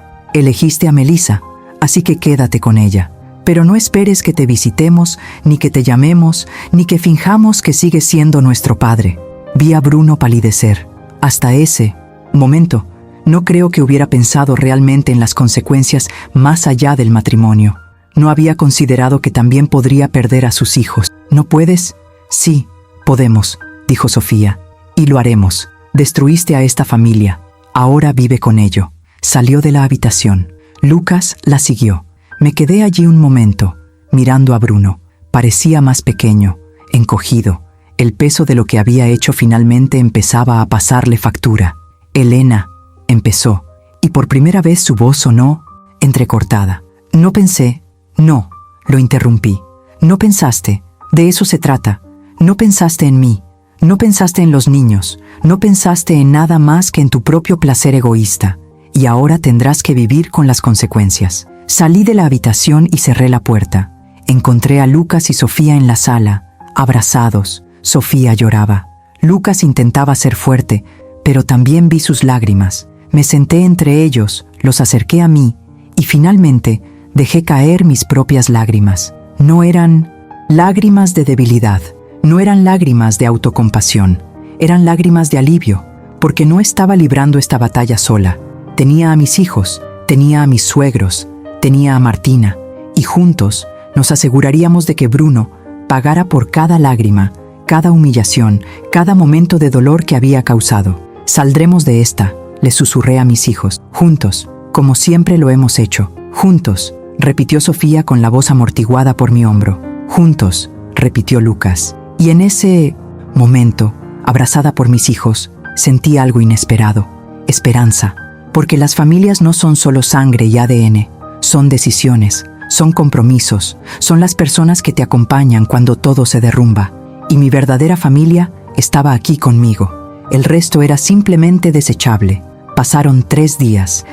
[SPEAKER 1] a Melissa, así que quédate con ella. Pero no esperes que te visitemos, ni que te llamemos, ni que finjamos que sigues siendo nuestro padre. Vi a Bruno palidecer. Hasta ese momento, no creo que hubiera pensado realmente en las consecuencias más allá del matrimonio. No había considerado que también podría perder a sus hijos. ¿No puedes? Sí, podemos, dijo Sofía. Y lo haremos. Destruiste a esta familia. Ahora vive con ello. Salió de la habitación. Lucas la siguió. Me quedé allí un momento, mirando a Bruno. Parecía más pequeño, encogido. El peso de lo que había hecho finalmente empezaba a pasarle factura. Elena, empezó, y por primera vez su voz sonó entrecortada. No pensé, no, lo interrumpí. No pensaste, de eso se trata. No pensaste en mí, no pensaste en los niños, no pensaste en nada más que en tu propio placer egoísta. Y ahora tendrás que vivir con las consecuencias. Salí de la habitación y cerré la puerta. Encontré a Lucas y Sofía en la sala, abrazados. Sofía lloraba. Lucas intentaba ser fuerte, pero también vi sus lágrimas. Me senté entre ellos, los acerqué a mí, y finalmente dejé caer mis propias lágrimas. No eran lágrimas de debilidad, no eran lágrimas de autocompasión, eran lágrimas de alivio, porque no estaba librando esta batalla sola. Tenía a mis hijos, tenía a mis suegros, tenía a Martina, y juntos nos aseguraríamos de que Bruno pagara por cada lágrima, cada humillación, cada momento de dolor que había causado. Saldremos de esta, les susurré a mis hijos, juntos, como siempre lo hemos hecho. Juntos, repitió Sofía con la voz amortiguada por mi hombro. Juntos, repitió Lucas. Y en ese momento, abrazada por mis hijos, sentí algo inesperado, esperanza, porque las familias no son solo sangre y ADN, son decisiones, son compromisos, son las personas que te acompañan cuando todo se derrumba. Y mi verdadera familia estaba aquí conmigo. El resto era simplemente desechable. Pasaron 3 días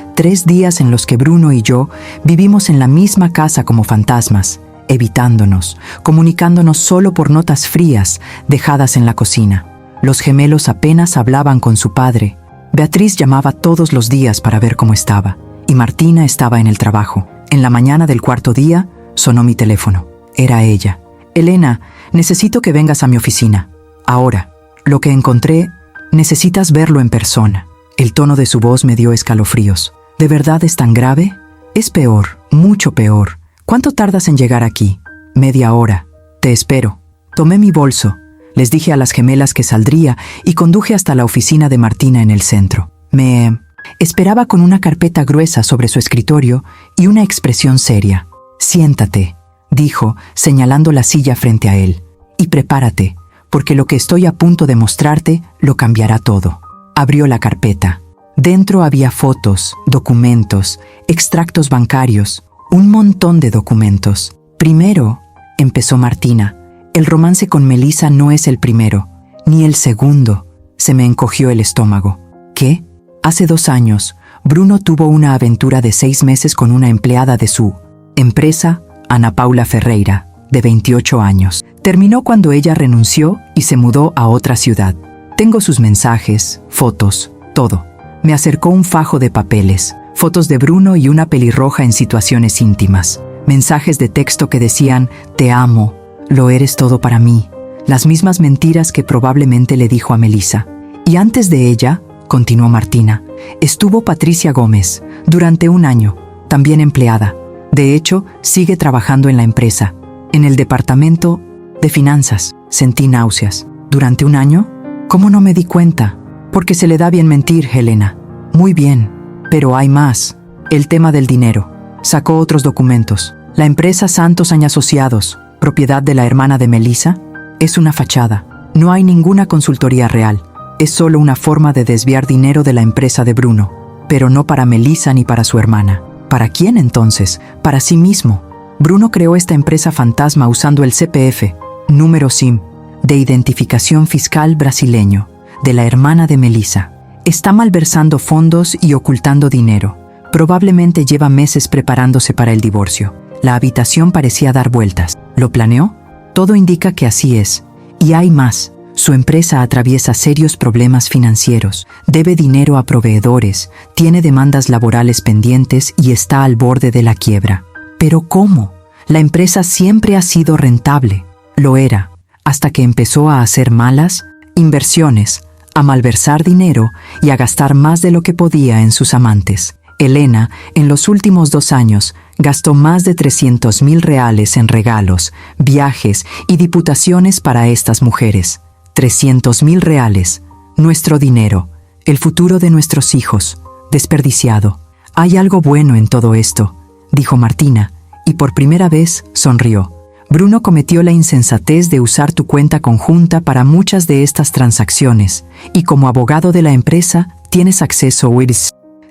[SPEAKER 1] en los que Bruno y yo vivimos en la misma casa como fantasmas, evitándonos, comunicándonos solo por notas frías dejadas en la cocina. Los gemelos apenas hablaban con su padre. Beatriz llamaba todos los días para ver cómo estaba, y Martina estaba en el trabajo. En la mañana del 4.º día, sonó mi teléfono. Era ella. Elena, necesito que vengas a mi oficina. Ahora, lo que encontré, necesitas verlo en persona. El tono de su voz me dio escalofríos. ¿De verdad es tan grave? Es peor, mucho peor. ¿Cuánto tardas en llegar aquí? 1/2 hora. Te espero. Tomé mi bolso. Les dije a las gemelas que saldría y conduje hasta la oficina de Martina en el centro. Me esperaba con una carpeta gruesa sobre su escritorio y una expresión seria. Siéntate, dijo, señalando la silla frente a él. Y prepárate, porque lo que estoy a punto de mostrarte lo cambiará todo. Abrió la carpeta. Dentro había fotos, documentos, extractos bancarios, un montón de documentos. Primero, empezó Martina, el romance con Melissa no es el primero, ni el segundo. Se me encogió el estómago. ¿Qué? Hace 2 años, Bruno tuvo una aventura de 6 meses con una empleada de su empresa, Ana Paula Ferreira, de 28 años. Terminó cuando ella renunció y se mudó a otra ciudad. Tengo sus mensajes, fotos, todo. Me acercó un fajo de papeles, fotos de Bruno y una pelirroja en situaciones íntimas. Mensajes de texto que decían, te amo, lo eres todo para mí. Las mismas mentiras que probablemente le dijo a Melissa. Y antes de ella, continuó Martina, estuvo Patricia Gómez, durante 1 año, también empleada. De hecho, sigue trabajando en la empresa, en el departamento de finanzas. Sentí náuseas. ¿Durante 1 año? ¿Cómo no me di cuenta? Porque se le da bien mentir, Helena. Muy bien, pero hay más. El tema del dinero. Sacó otros documentos. La empresa Santos Añ Asociados, propiedad de la hermana de Melissa, es una fachada. No hay ninguna consultoría real. Es solo una forma de desviar dinero de la empresa de Bruno, pero no para Melissa ni para su hermana. ¿Para quién entonces? Para sí mismo. Bruno creó esta empresa fantasma usando el CPF, número SIM, de identificación fiscal brasileño, de la hermana de Melissa. Está malversando fondos y ocultando dinero. Probablemente lleva meses preparándose para el divorcio. La habitación parecía dar vueltas. ¿Lo planeó? Todo indica que así es. Y hay más. Su empresa atraviesa serios problemas financieros, debe dinero a proveedores, tiene demandas laborales pendientes y está al borde de la quiebra. ¿Pero cómo? La empresa siempre ha sido rentable. Lo era, hasta que empezó a hacer malas inversiones, a malversar dinero y a gastar más de lo que podía en sus amantes. Elena, en los últimos 2 años, gastó más de 300,000 reales en regalos, viajes y diputaciones para estas mujeres. 300,000 reales, nuestro dinero, el futuro de nuestros hijos, desperdiciado. Hay algo bueno en todo esto, dijo Martina, y por primera vez sonrió. Bruno cometió la insensatez de usar tu cuenta conjunta para muchas de estas transacciones, y como abogado de la empresa, tienes acceso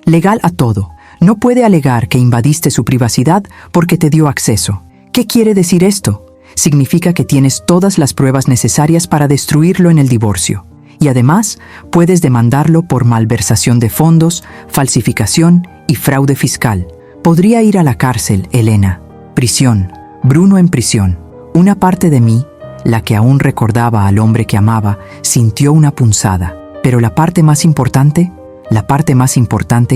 [SPEAKER 1] legal a todo. No puede alegar que invadiste su privacidad porque te dio acceso. ¿Qué quiere decir esto? Significa que tienes todas las pruebas necesarias para destruirlo en el divorcio. Y además, puedes demandarlo por malversación de fondos, falsificación y fraude fiscal. Podría ir a la cárcel, Elena. Prisión. Bruno en prisión. Una parte de mí, la que aún recordaba al hombre que amaba, sintió una punzada. Pero la parte más importante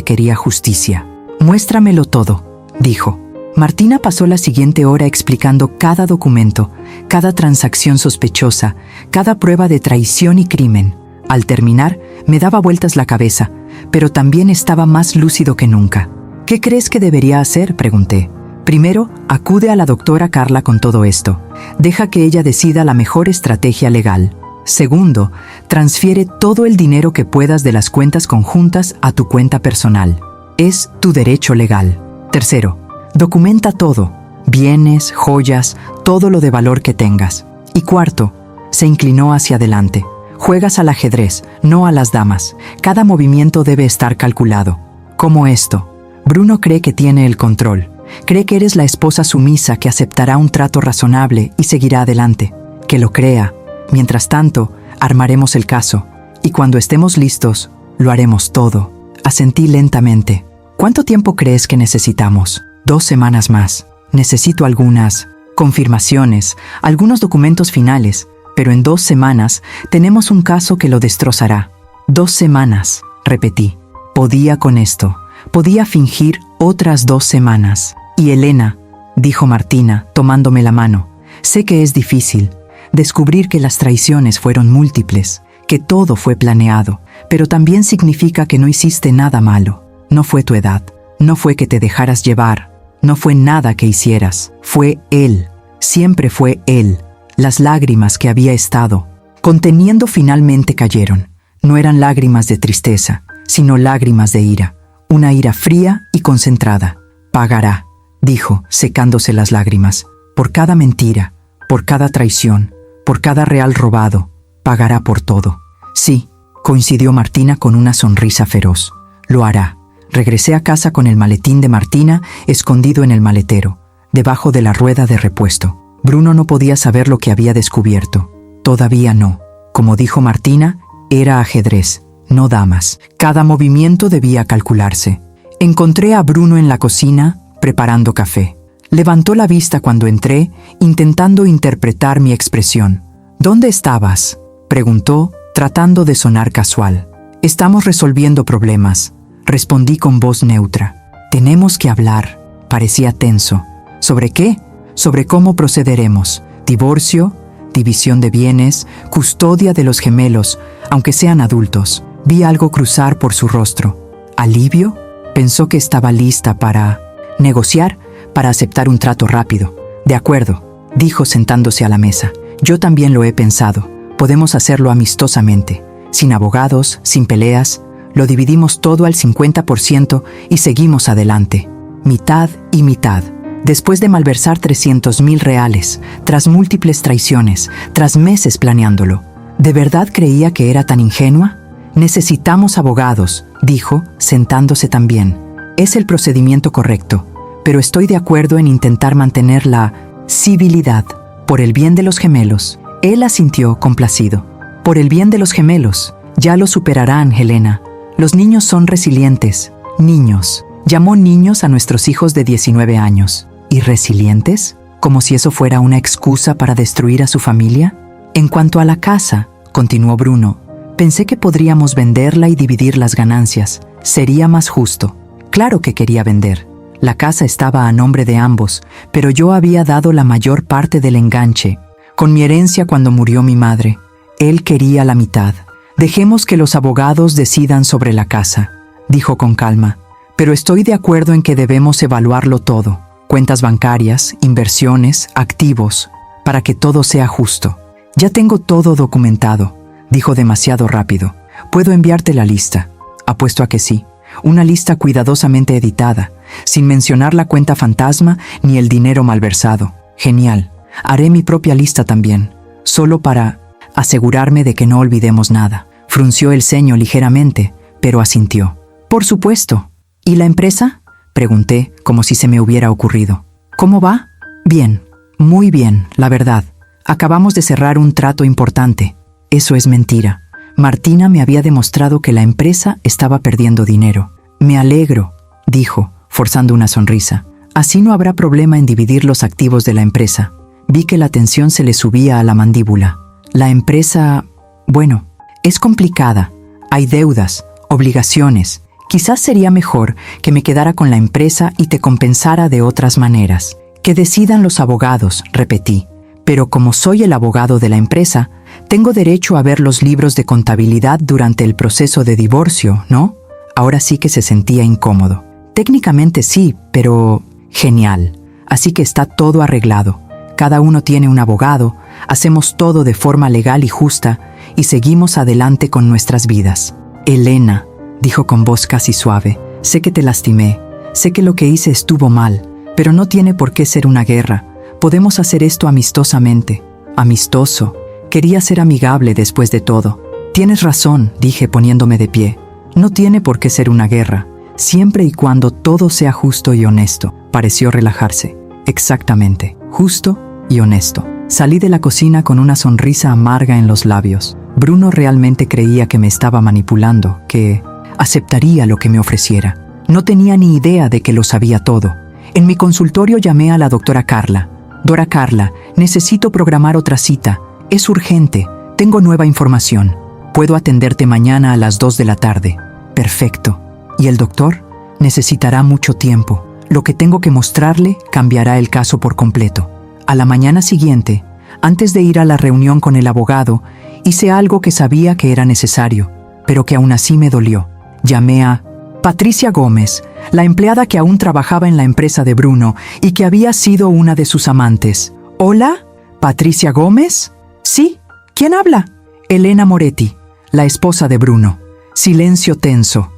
[SPEAKER 1] quería justicia. Muéstramelo todo, dijo. Martina pasó la siguiente hora explicando cada documento, cada transacción sospechosa, cada prueba de traición y crimen. Al terminar, me daba vueltas la cabeza, pero también estaba más lúcido que nunca. ¿Qué crees que debería hacer?, pregunté. Primero, acude a la doctora Carla con todo esto. Deja que ella decida la mejor estrategia legal. Segundo, transfiere todo el dinero que puedas de las cuentas conjuntas a tu cuenta personal. Es tu derecho legal. Tercero, documenta todo, bienes, joyas, todo lo de valor que tengas. Y cuarto, se inclinó hacia adelante. Juegas al ajedrez, no a las damas. Cada movimiento debe estar calculado. Como esto. Bruno cree que tiene el control. Cree que eres la esposa sumisa que aceptará un trato razonable y seguirá adelante. Que lo crea. Mientras tanto, armaremos el caso. Y cuando estemos listos, lo haremos todo. Asentí lentamente. ¿Cuánto tiempo crees que necesitamos? 2 semanas más. Necesito algunas confirmaciones, algunos documentos finales, pero en 2 semanas tenemos un caso que lo destrozará. 2 semanas, repetí. Podía con esto. Podía fingir otras 2 semanas. Y Elena, dijo Martina, tomándome la mano, sé que es difícil descubrir que las traiciones fueron múltiples, que todo fue planeado, pero también significa que no hiciste nada malo. No fue tu edad, no fue que te dejaras llevar, no fue nada que hicieras, fue él, siempre fue él. Las lágrimas que había estado conteniendo finalmente cayeron. No eran lágrimas de tristeza, sino lágrimas de ira, una ira fría y concentrada. Pagará, dijo, secándose las lágrimas, por cada mentira, por cada traición, por cada real robado, pagará por todo. Sí, coincidió Martina con una sonrisa feroz. Lo hará. Regresé a casa con el maletín de Martina escondido en el maletero, debajo de la rueda de repuesto. Bruno no podía saber lo que había descubierto. Todavía no. Como dijo Martina, era ajedrez, no damas. Cada movimiento debía calcularse. Encontré a Bruno en la cocina, preparando café. Levantó la vista cuando entré, intentando interpretar mi expresión. ¿Dónde estabas?, preguntó, tratando de sonar casual. Estamos resolviendo problemas, respondí con voz neutra. Tenemos que hablar. Parecía tenso. ¿Sobre qué? Sobre cómo procederemos. Divorcio, división de bienes, custodia de los gemelos, aunque sean adultos. Vi algo cruzar por su rostro. ¿Alivio? Pensó que estaba lista para negociar, para aceptar un trato rápido. De acuerdo, dijo sentándose a la mesa. Yo también lo he pensado. Podemos hacerlo amistosamente, sin abogados, sin peleas. Lo dividimos todo al 50% y seguimos adelante. Mitad y mitad. Después de malversar 300,000 reales, tras múltiples traiciones, tras meses planeándolo. ¿De verdad creía que era tan ingenua? Necesitamos abogados, dijo, sentándose también. Es el procedimiento correcto, pero estoy de acuerdo en intentar mantener la civilidad. Por el bien de los gemelos. Él asintió complacido. Por el bien de los gemelos. Ya lo superarán, Helena. Los niños son resilientes. Niños. Llamó niños a nuestros hijos de 19 años. ¿Y resilientes? ¿Como si eso fuera una excusa para destruir a su familia? En cuanto a la casa, continuó Bruno. Pensé que podríamos venderla y dividir las ganancias. Sería más justo. Claro que quería vender. La casa estaba a nombre de ambos, pero yo había dado la mayor parte del enganche. Con mi herencia cuando murió mi madre. Él quería la mitad. Dejemos que los abogados decidan sobre la casa, dijo con calma. Pero estoy de acuerdo en que debemos evaluarlo todo. Cuentas bancarias, inversiones, activos, para que todo sea justo. Ya tengo todo documentado, dijo demasiado rápido. ¿Puedo enviarte la lista? Apuesto a que sí. Una lista cuidadosamente editada, sin mencionar la cuenta fantasma ni el dinero malversado. Genial. Haré mi propia lista también, solo para asegurarme de que no olvidemos nada. Frunció el ceño ligeramente, pero asintió. Por supuesto. ¿Y la empresa? Pregunté, como si se me hubiera ocurrido. ¿Cómo va? Bien. Muy bien, la verdad. Acabamos de cerrar un trato importante. Eso es mentira. Martina me había demostrado que la empresa estaba perdiendo dinero. Me alegro, dijo, forzando una sonrisa. Así no habrá problema en dividir los activos de la empresa. Vi que la tensión se le subía a la mandíbula. La empresa, bueno, es complicada. Hay deudas, obligaciones. Quizás sería mejor que me quedara con la empresa y te compensara de otras maneras. Que decidan los abogados, repetí. Pero como soy el abogado de la empresa, tengo derecho a ver los libros de contabilidad durante el proceso de divorcio, ¿no? Ahora sí que se sentía incómodo. Técnicamente sí, pero genial. Así que está todo arreglado. Cada uno tiene un abogado, hacemos todo de forma legal y justa y seguimos adelante con nuestras vidas. Elena, dijo con voz casi suave, sé que te lastimé, sé que lo que hice estuvo mal, pero no tiene por qué ser una guerra. Podemos hacer esto amistosamente. Amistoso. Quería ser amigable después de todo. Tienes razón, dije poniéndome de pie. No tiene por qué ser una guerra, siempre y cuando todo sea justo y honesto. Pareció relajarse. Exactamente, justo y honesto. Salí de la cocina con una sonrisa amarga en los labios. Bruno realmente creía que me estaba manipulando, que aceptaría lo que me ofreciera. No tenía ni idea de que lo sabía todo. En mi consultorio llamé a la doctora Carla. Dora Carla, necesito programar otra cita. Es urgente. Tengo nueva información. Puedo atenderte mañana a las 2 de la tarde. Perfecto. ¿Y el doctor? Necesitará mucho tiempo. Lo que tengo que mostrarle cambiará el caso por completo. A la mañana siguiente, antes de ir a la reunión con el abogado, hice algo que sabía que era necesario, pero que aún así me dolió. Llamé a Patricia Gómez, la empleada que aún trabajaba en la empresa de Bruno y que había sido una de sus amantes. ¿Hola? ¿Patricia Gómez? Sí. ¿Quién habla? Elena Moretti, la esposa de Bruno. Silencio tenso.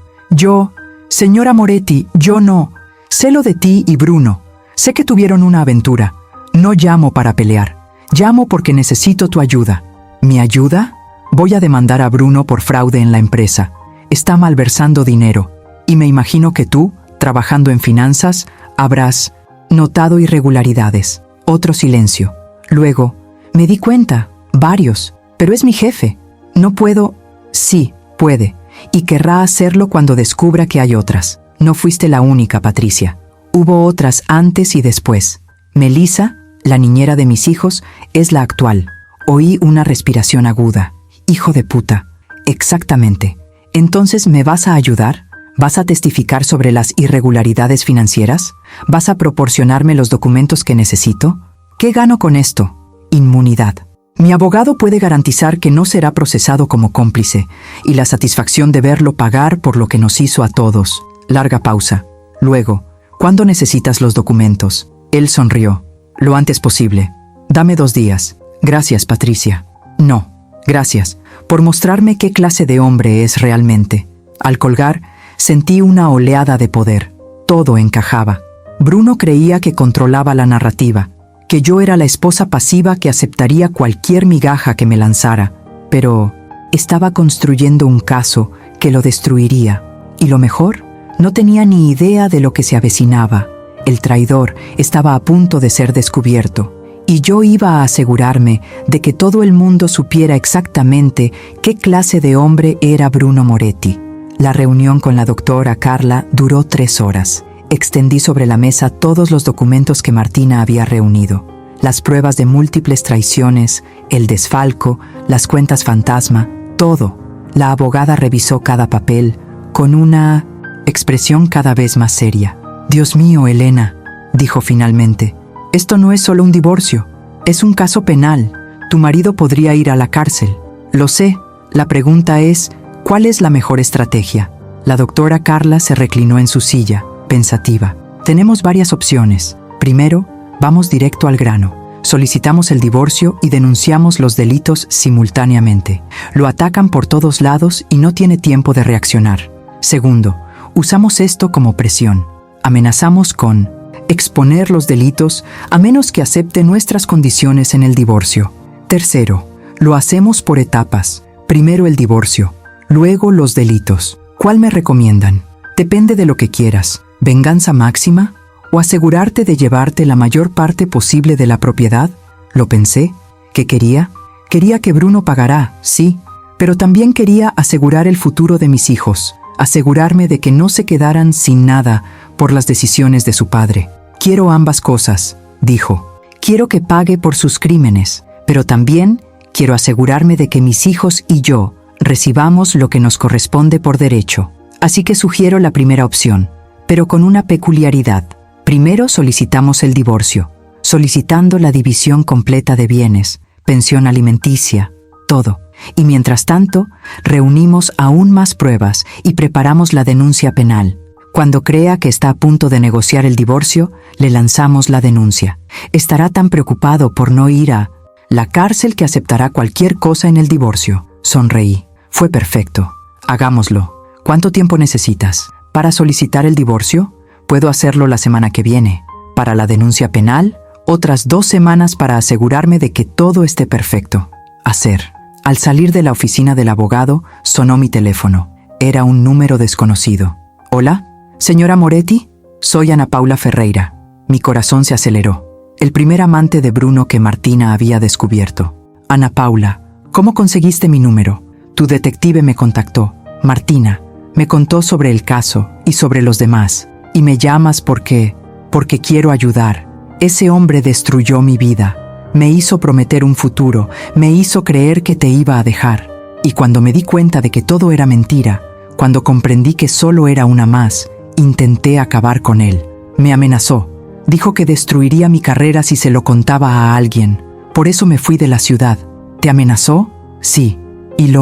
[SPEAKER 1] Señora Moretti, yo no. Sé lo de ti y Bruno. Sé que tuvieron una aventura. No llamo para pelear. Llamo porque necesito tu ayuda. ¿Mi ayuda? Voy a demandar a Bruno por fraude en la empresa. Está malversando dinero. Y me imagino que tú, trabajando en finanzas, habrás notado irregularidades. Otro silencio. Luego, me di cuenta. Varios. Pero es mi jefe. No puedo. Sí, puede. Y querrá hacerlo cuando descubra que hay otras. No fuiste la única, Patricia. Hubo otras antes y después. Melissa, la niñera de mis hijos, es la actual. Oí una respiración aguda. Hijo de puta. Exactamente. Entonces, ¿me vas a ayudar? ¿Vas a testificar sobre las irregularidades financieras? ¿Vas a proporcionarme los documentos que necesito? ¿Qué gano con esto? Inmunidad. Mi abogado puede garantizar que no será procesado como cómplice y la satisfacción de verlo pagar por lo que nos hizo a todos. Larga pausa. Luego, ¿cuándo necesitas los documentos? Él sonrió. Lo antes posible. Dame 2 días. Gracias, Patricia. No, gracias, por mostrarme qué clase de hombre es realmente. Al colgar, sentí una oleada de poder. Todo encajaba. Bruno creía que controlaba la narrativa, que yo era la esposa pasiva que aceptaría cualquier migaja que me lanzara, pero estaba construyendo un caso que lo destruiría. Y lo mejor, no tenía ni idea de lo que se avecinaba. El traidor estaba a punto de ser descubierto, y yo iba a asegurarme de que todo el mundo supiera exactamente qué clase de hombre era Bruno Moretti. La reunión con la doctora Carla duró 3 horas. Extendí sobre la mesa todos los documentos que Martina había reunido. las pruebas de múltiples traiciones, el desfalco, las cuentas fantasma, todo. La abogada revisó cada papel con una expresión cada vez más seria. «Dios mío, Elena», dijo finalmente, «esto no es solo un divorcio, es un caso penal. Tu marido podría ir a la cárcel». «Lo sé. La pregunta es, ¿cuál es la mejor estrategia?». La doctora Carla se reclinó en su silla, pensativa. «Tenemos varias opciones. Primero, vamos directo al grano. Solicitamos el divorcio y denunciamos los delitos simultáneamente. Lo atacan por todos lados y no tiene tiempo de reaccionar. Segundo, usamos esto como presión. Amenazamos con exponer los delitos a menos que acepte nuestras condiciones en el divorcio. Tercero, lo hacemos por etapas. Primero el divorcio, luego los delitos. ¿Cuál me recomiendan? Depende de lo que quieras. ¿Venganza máxima? ¿O asegurarte de llevarte la mayor parte posible de la propiedad? Lo pensé. ¿Qué quería? Quería que Bruno pagara, sí, pero también quería asegurar el futuro de mis hijos, asegurarme de que no se quedaran sin nada por las decisiones de su padre. «Quiero ambas cosas», dijo. «Quiero que pague por sus crímenes, pero también quiero asegurarme de que mis hijos y yo recibamos lo que nos corresponde por derecho. Así que sugiero la primera opción, pero con una peculiaridad. Primero solicitamos el divorcio, solicitando la división completa de bienes, pensión alimenticia, todo. Y mientras tanto, reunimos aún más pruebas y preparamos la denuncia penal. Cuando crea que está a punto de negociar el divorcio, le lanzamos la denuncia. Estará tan preocupado por no ir a la cárcel que aceptará cualquier cosa en el divorcio». Sonreí. «Fue perfecto. Hagámoslo. ¿Cuánto tiempo necesitas? ¿Para solicitar el divorcio? Puedo hacerlo la semana que viene. Para la denuncia penal, otras 2 semanas para asegurarme de que todo esté perfecto». Hacer. Al salir de la oficina del abogado, sonó mi teléfono. Era un número desconocido. «¿Hola? ¿Señora Moretti? Soy Ana Paula Ferreira». Mi corazón se aceleró. El primer amante de Bruno que Martina había descubierto. «Ana Paula, ¿cómo conseguiste mi número?» «Tu detective me contactó. Martina me contó sobre el caso y sobre los demás. Y me llamas porque quiero ayudar. Ese hombre destruyó mi vida. Me hizo prometer un futuro, me hizo creer que te iba a dejar. Y cuando me di cuenta de que todo era mentira, cuando comprendí que solo era una más, intenté acabar con él. Me amenazó. Dijo que destruiría mi carrera si se lo contaba a alguien. Por eso me fui de la ciudad». «¿Te amenazó?» «Sí. Y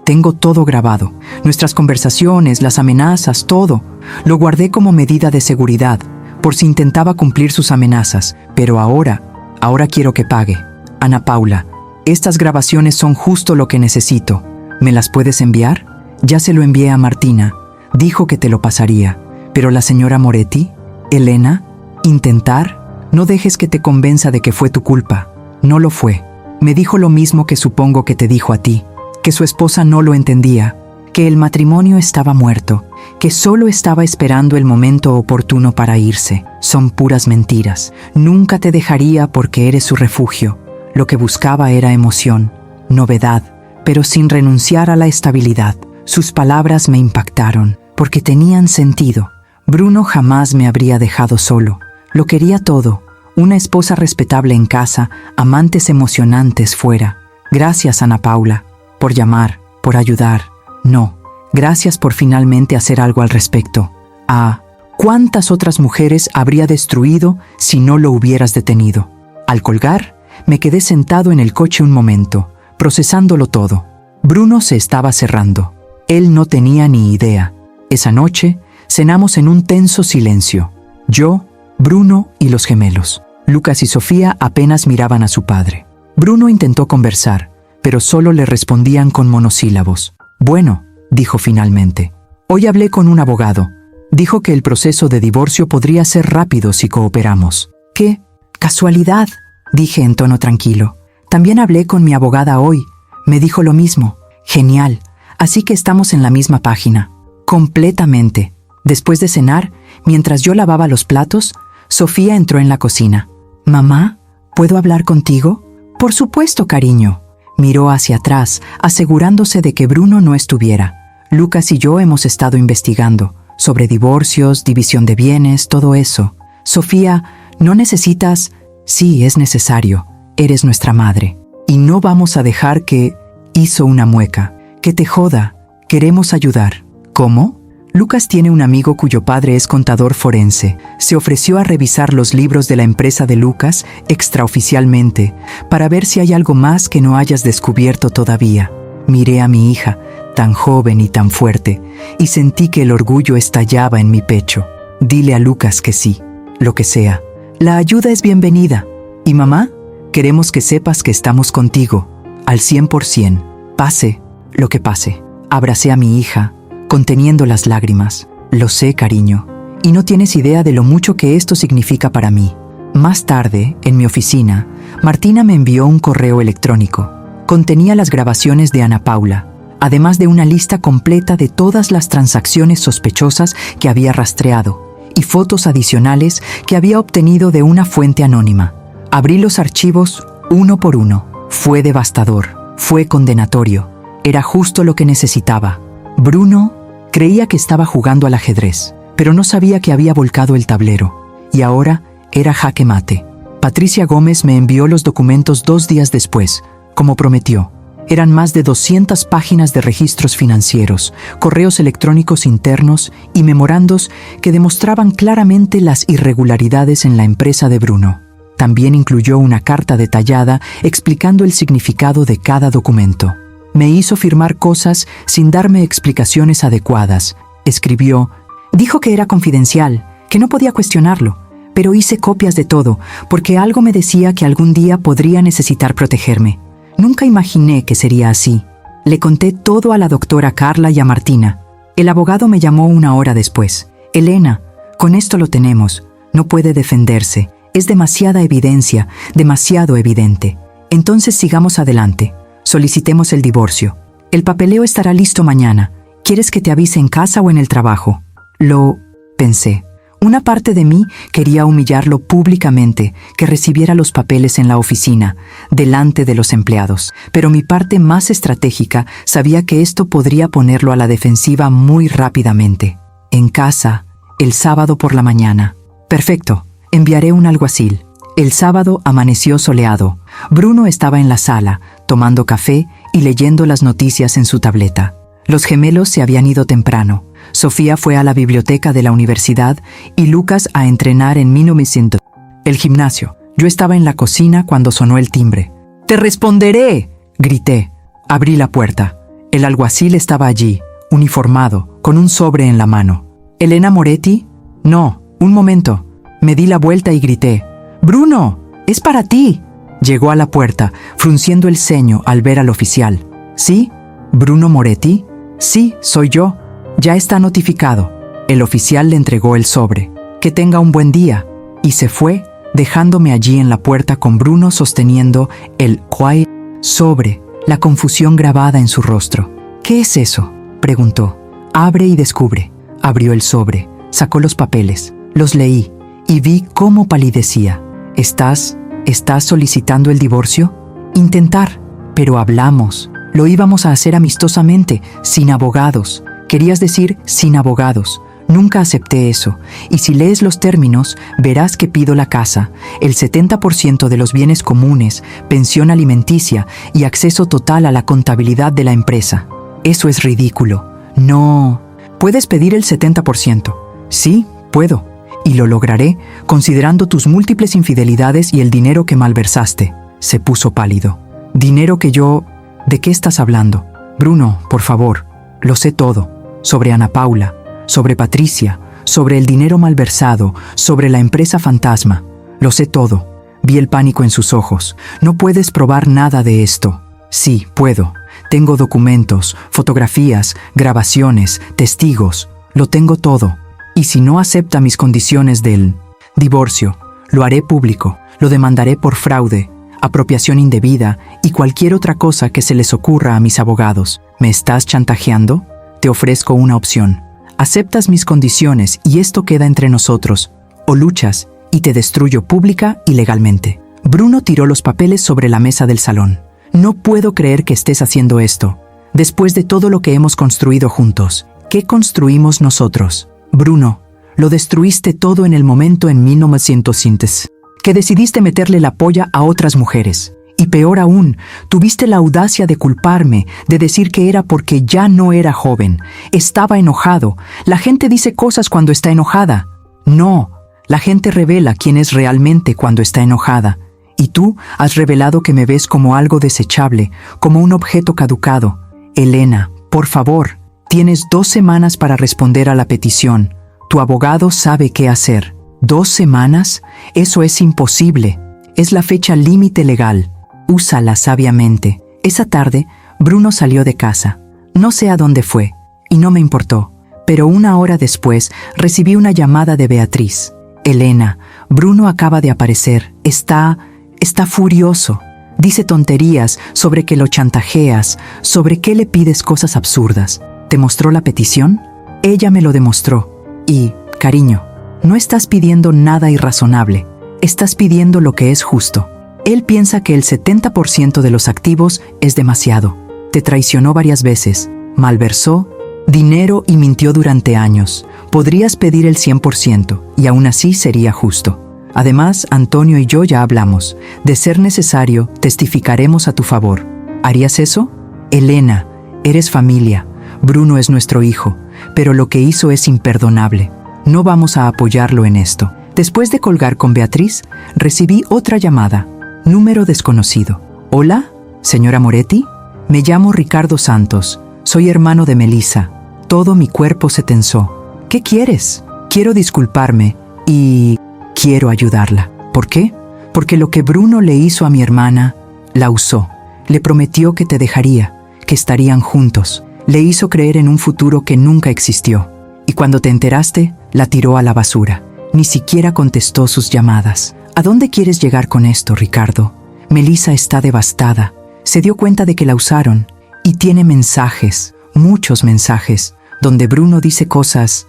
[SPEAKER 1] tengo todo grabado. Nuestras conversaciones, las amenazas, todo. Lo guardé como medida de seguridad, por si intentaba cumplir sus amenazas. Pero ahora quiero que pague. Ana Paula, estas grabaciones son justo lo que necesito. ¿Me las puedes enviar?» «Ya se lo envié a Martina. Dijo que te lo pasaría. Pero la señora Moretti, Elena, intentar, no dejes que te convenza de que fue tu culpa. No lo fue. Me dijo lo mismo que supongo que te dijo a ti, que su esposa no lo entendía, que el matrimonio estaba muerto, que solo estaba esperando el momento oportuno para irse. Son puras mentiras. Nunca te dejaría porque eres su refugio. Lo que buscaba era emoción, novedad, pero sin renunciar a la estabilidad». Sus palabras me impactaron, porque tenían sentido. Bruno jamás me habría dejado solo. Lo quería todo. Una esposa respetable en casa, amantes emocionantes fuera. Gracias, Ana Paula, por llamar, por ayudar. No, gracias por finalmente hacer algo al respecto. Ah, ¿cuántas otras mujeres habría destruido si no lo hubieras detenido? Al colgar, me quedé sentado en el coche un momento, procesándolo todo. Bruno se estaba cerrando. Él no tenía ni idea. Esa noche, cenamos en un tenso silencio. Yo, Bruno y los gemelos. Lucas y Sofía apenas miraban a su padre. Bruno intentó conversar, pero solo le respondían con monosílabos. «Bueno», dijo finalmente. «Hoy hablé con un abogado. Dijo que el proceso de divorcio podría ser rápido si cooperamos». «¿Qué casualidad?», dije en tono tranquilo. «También hablé con mi abogada hoy. Me dijo lo mismo. Genial. Así que estamos en la misma página». «Completamente». Después de cenar, mientras yo lavaba los platos, Sofía entró en la cocina. «Mamá, ¿puedo hablar contigo?» «Por supuesto, cariño». Miró hacia atrás, asegurándose de que Bruno no estuviera. «Lucas y yo hemos estado investigando sobre divorcios, división de bienes, todo eso. Sofía, ¿no necesitas...?» Sí, es necesario. Eres nuestra madre. Y no vamos a dejar que... Hizo una mueca. Que te joda. Queremos ayudar. ¿Cómo? Lucas tiene un amigo cuyo padre es contador forense. Se ofreció a revisar los libros de la empresa de Lucas extraoficialmente para ver si hay algo más que no hayas descubierto todavía. Miré a mi hija, tan joven y tan fuerte, y sentí que el orgullo estallaba en mi pecho. Dile a Lucas que sí, lo que sea. La ayuda es bienvenida. ¿Y mamá? Queremos que sepas que estamos contigo, al 100%. Pase lo que pase. Abracé a mi hija, conteniendo las lágrimas. Lo sé, cariño, y no tienes idea de lo mucho que esto significa para mí. Más tarde, en mi oficina, Martina me envió un correo electrónico. Contenía las grabaciones de Ana Paula, además de una lista completa de todas las transacciones sospechosas que había rastreado y fotos adicionales que había obtenido de una fuente anónima. Abrí los archivos uno por uno. Fue devastador, fue condenatorio. Era justo lo que necesitaba. Bruno creía que estaba jugando al ajedrez, pero no sabía que había volcado el tablero, y ahora era jaque mate. Patricia Gómez me envió los documentos 2 días después, como prometió. Eran más de 200 páginas de registros financieros, correos electrónicos internos y memorandos que demostraban claramente las irregularidades en la empresa de Bruno. También incluyó una carta detallada explicando el significado de cada documento. Me hizo firmar cosas sin darme explicaciones adecuadas. Escribió: dijo que era confidencial, que no podía cuestionarlo, pero hice copias de todo, porque algo me decía que algún día podría necesitar protegerme. Nunca imaginé que sería así. Le conté todo a la doctora Carla y a Martina. El abogado me llamó 1 hora después. Elena, con esto lo tenemos. No puede defenderse. Es demasiada evidencia, demasiado evidente. Entonces sigamos adelante. Solicitemos el divorcio. El papeleo estará listo mañana. ¿Quieres que te avise en casa o en el trabajo? Lo pensé. Una parte de mí quería humillarlo públicamente, que recibiera los papeles en la oficina, delante de los empleados. Pero mi parte más estratégica sabía que esto podría ponerlo a la defensiva muy rápidamente. En casa, el sábado por la mañana. Perfecto, enviaré un alguacil. El sábado amaneció soleado. Bruno estaba en la sala, tomando café y leyendo las noticias en su tableta. Los gemelos se habían ido temprano. Sofía fue a la biblioteca de la universidad y Lucas a entrenar en 1900. El gimnasio. Yo estaba en la cocina cuando sonó el timbre. ¡Te responderé!, grité. Abrí la puerta. El alguacil estaba allí, uniformado, con un sobre en la mano. ¿Elena Moretti? No, un momento. Me di la vuelta y grité: ¡Bruno! ¡Es para ti! Llegó a la puerta, frunciendo el ceño al ver al oficial. ¿Sí? ¿Bruno Moretti? Sí, soy yo. Ya está notificado. El oficial le entregó el sobre. Que tenga un buen día. Y se fue, dejándome allí en la puerta con Bruno sosteniendo el sobre, la confusión grabada en su rostro. ¿Qué es eso?, preguntó. Abre y descubre. Abrió el sobre, sacó los papeles, los leí y vi cómo palidecía. ¿Estás solicitando el divorcio? Intentar, pero hablamos. Lo íbamos a hacer amistosamente, sin abogados. Querías decir sin abogados. Nunca acepté eso. Y si lees los términos, verás que pido la casa, el 70% de los bienes comunes, pensión alimenticia y acceso total a la contabilidad de la empresa. Eso es ridículo. No. ¿Puedes pedir el 70%? Sí, puedo. Y lo lograré, considerando tus múltiples infidelidades y el dinero que malversaste. Se puso pálido. Dinero que yo... ¿De qué estás hablando? Bruno, por favor. Lo sé todo. Sobre Ana Paula, sobre Patricia, sobre el dinero malversado, sobre la empresa fantasma. Lo sé todo. Vi el pánico en sus ojos. No puedes probar nada de esto. Sí, puedo. Tengo documentos, fotografías, grabaciones, testigos. Lo tengo todo. Y si no acepta mis condiciones del divorcio, lo haré público. Lo demandaré por fraude, apropiación indebida y cualquier otra cosa que se les ocurra a mis abogados. ¿Me estás chantajeando? Te ofrezco una opción. Aceptas mis condiciones y esto queda entre nosotros, o luchas y te destruyo pública y legalmente. Bruno tiró los papeles sobre la mesa del salón. No puedo creer que estés haciendo esto. Después de todo lo que hemos construido juntos, ¿qué construimos nosotros? Bruno, lo destruiste todo en el momento en 1900. que decidiste meterle la polla a otras mujeres. Y peor aún, tuviste la audacia de culparme, de decir que era porque ya no era joven. Estaba enojado. La gente dice cosas cuando está enojada. No, la gente revela quién es realmente cuando está enojada. Y tú has revelado que me ves como algo desechable, como un objeto caducado. Elena, por favor, tienes 2 semanas para responder a la petición. Tu abogado sabe qué hacer. 2 semanas, eso es imposible. Es la fecha límite legal. Úsala sabiamente. Esa tarde, Bruno salió de casa. No sé a dónde fue, y no me importó. Pero 1 hora después, recibí una llamada de Beatriz. Elena, Bruno acaba de aparecer. Está furioso. Dice tonterías sobre que lo chantajeas, sobre que le pides cosas absurdas. ¿Te mostró la petición? Ella me lo demostró. Y, cariño, no estás pidiendo nada irrazonable. Estás pidiendo lo que es justo. Él piensa que el 70% de los activos es demasiado. Te traicionó varias veces, malversó dinero y mintió durante años. Podrías pedir el 100% y aún así sería justo. Además, Antonio y yo ya hablamos. De ser necesario, testificaremos a tu favor. ¿Harías eso? Elena, eres familia. Bruno es nuestro hijo, pero lo que hizo es imperdonable. No vamos a apoyarlo en esto. Después de colgar con Beatriz, recibí otra llamada. Número desconocido. Hola, señora Moretti. Me llamo Ricardo Santos. Soy hermano de Melissa. Todo mi cuerpo se tensó. ¿Qué quieres? Quiero disculparme y quiero ayudarla. ¿Por qué? Porque lo que Bruno le hizo a mi hermana, la usó. Le prometió que te dejaría, que estarían juntos. Le hizo creer en un futuro que nunca existió. Y cuando te enteraste, la tiró a la basura. Ni siquiera contestó sus llamadas. ¿A dónde quieres llegar con esto, Ricardo? Melissa está devastada. Se dio cuenta de que la usaron. Y tiene mensajes, muchos mensajes, donde Bruno dice cosas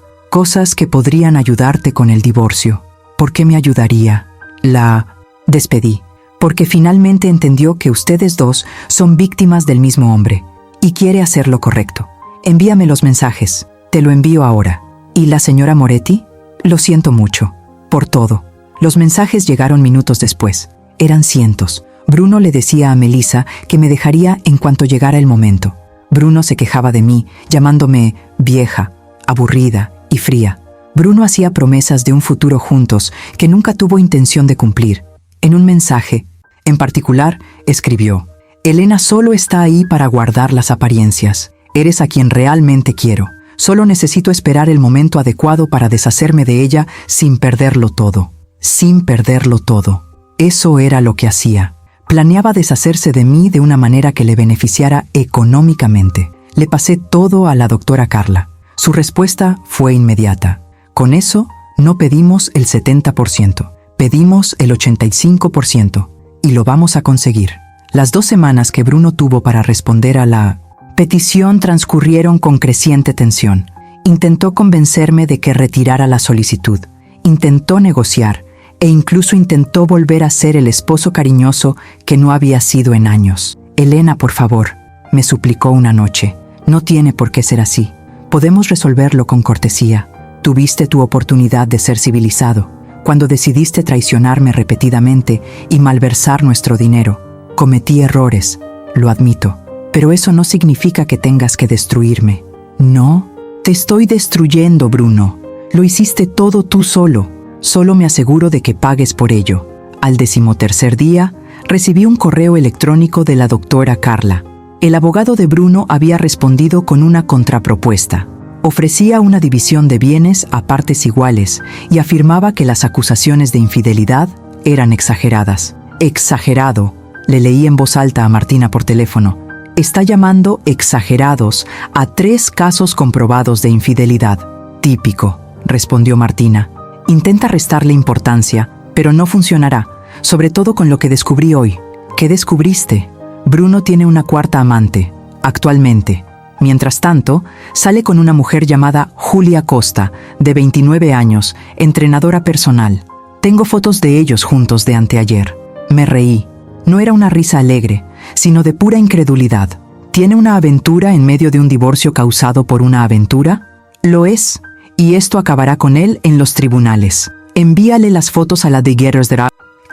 [SPEAKER 1] que podrían ayudarte con el divorcio. ¿Por qué me ayudaría? La despedí. Porque finalmente entendió que ustedes dos son víctimas del mismo hombre. Y quiere hacer lo correcto. Envíame los mensajes. Te lo envío ahora. ¿Y la señora Moretti? Lo siento mucho. Por todo. Los mensajes llegaron minutos después. Eran cientos. Bruno le decía a Melissa que me dejaría en cuanto llegara el momento. Bruno se quejaba de mí, llamándome vieja, aburrida y fría. Bruno hacía promesas de un futuro juntos que nunca tuvo intención de cumplir. En un mensaje, en particular, escribió: Elena solo está ahí para guardar las apariencias. Eres a quien realmente quiero. Solo necesito esperar el momento adecuado para deshacerme de ella sin perderlo todo. Sin perderlo todo. Eso era lo que hacía. Planeaba deshacerse de mí de una manera que le beneficiara económicamente. Le pasé todo a la doctora Carla. Su respuesta fue inmediata. Con eso, no pedimos el 70%, pedimos el 85%, y lo vamos a conseguir. Las 2 semanas que Bruno tuvo para responder a la petición transcurrieron con creciente tensión. Intentó convencerme de que retirara la solicitud. Intentó negociar e incluso intentó volver a ser el esposo cariñoso que no había sido en años. Elena, por favor, me suplicó una noche. No tiene por qué ser así. Podemos resolverlo con cortesía. Tuviste tu oportunidad de ser civilizado. Cuando decidiste traicionarme repetidamente y malversar nuestro dinero, cometí errores, lo admito. Pero eso no significa que tengas que destruirme. No, te estoy destruyendo, Bruno. Lo hiciste todo tú solo. Solo me aseguro de que pagues por ello. Al 13º día, recibí un correo electrónico de la doctora Carla. El abogado de Bruno había respondido con una contrapropuesta. Ofrecía una división de bienes a partes iguales y afirmaba que las acusaciones de infidelidad eran exageradas. Exagerado, le leí en voz alta a Martina por teléfono. Está llamando exagerados a 3 casos comprobados de infidelidad. Típico, respondió Martina. Intenta restarle importancia, pero no funcionará, sobre todo con lo que descubrí hoy. ¿Qué descubriste? Bruno tiene una 4ª amante, actualmente. Mientras tanto, sale con una mujer llamada Julia Costa, de 29 años, entrenadora personal. Tengo fotos de ellos juntos de anteayer. Me reí. No era una risa alegre, sino de pura incredulidad. ¿Tiene una aventura en medio de un divorcio causado por una aventura? Lo es. Y esto acabará con él en los tribunales. Envíale las fotos a la de Getters.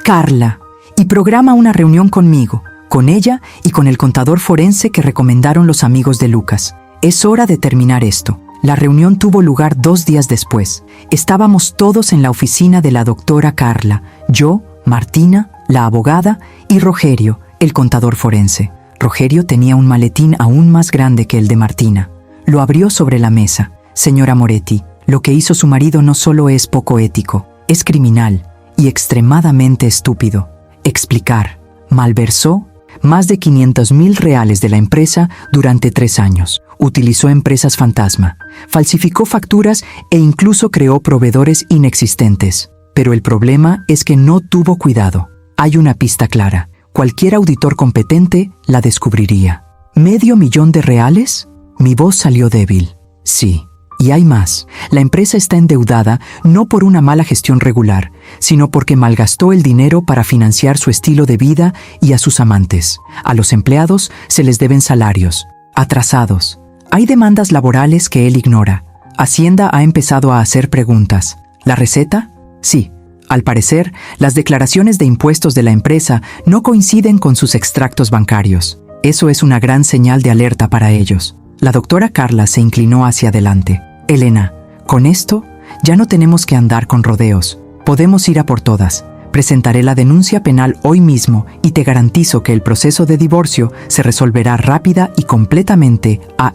[SPEAKER 1] Carla, y programa una reunión conmigo, con ella y con el contador forense que recomendaron los amigos de Lucas. Es hora de terminar esto. La reunión tuvo lugar 2 días después. Estábamos todos en la oficina de la doctora Carla, yo, Martina, la abogada, y Rogerio, el contador forense. Rogerio tenía un maletín aún más grande que el de Martina. Lo abrió sobre la mesa. Señora Moretti, lo que hizo su marido no solo es poco ético, es criminal y extremadamente estúpido. Explicar. Malversó más de 500,000 reales de la empresa durante 3 años. Utilizó empresas fantasma, falsificó facturas e incluso creó proveedores inexistentes. Pero el problema es que no tuvo cuidado. Hay una pista clara. Cualquier auditor competente la descubriría. ¿500,000 de reales? Mi voz salió débil. Sí. Y hay más. La empresa está endeudada no por una mala gestión regular, sino porque malgastó el dinero para financiar su estilo de vida y a sus amantes. A los empleados se les deben salarios, atrasados. Hay demandas laborales que él ignora. Hacienda ha empezado a hacer preguntas. ¿La receta? Sí. Al parecer, las declaraciones de impuestos de la empresa no coinciden con sus extractos bancarios. Eso es una gran señal de alerta para ellos. La doctora Carla se inclinó hacia adelante. Elena, con esto ya no tenemos que andar con rodeos. Podemos ir a por todas. Presentaré la denuncia penal hoy mismo y te garantizo que el proceso de divorcio se resolverá rápida y completamente a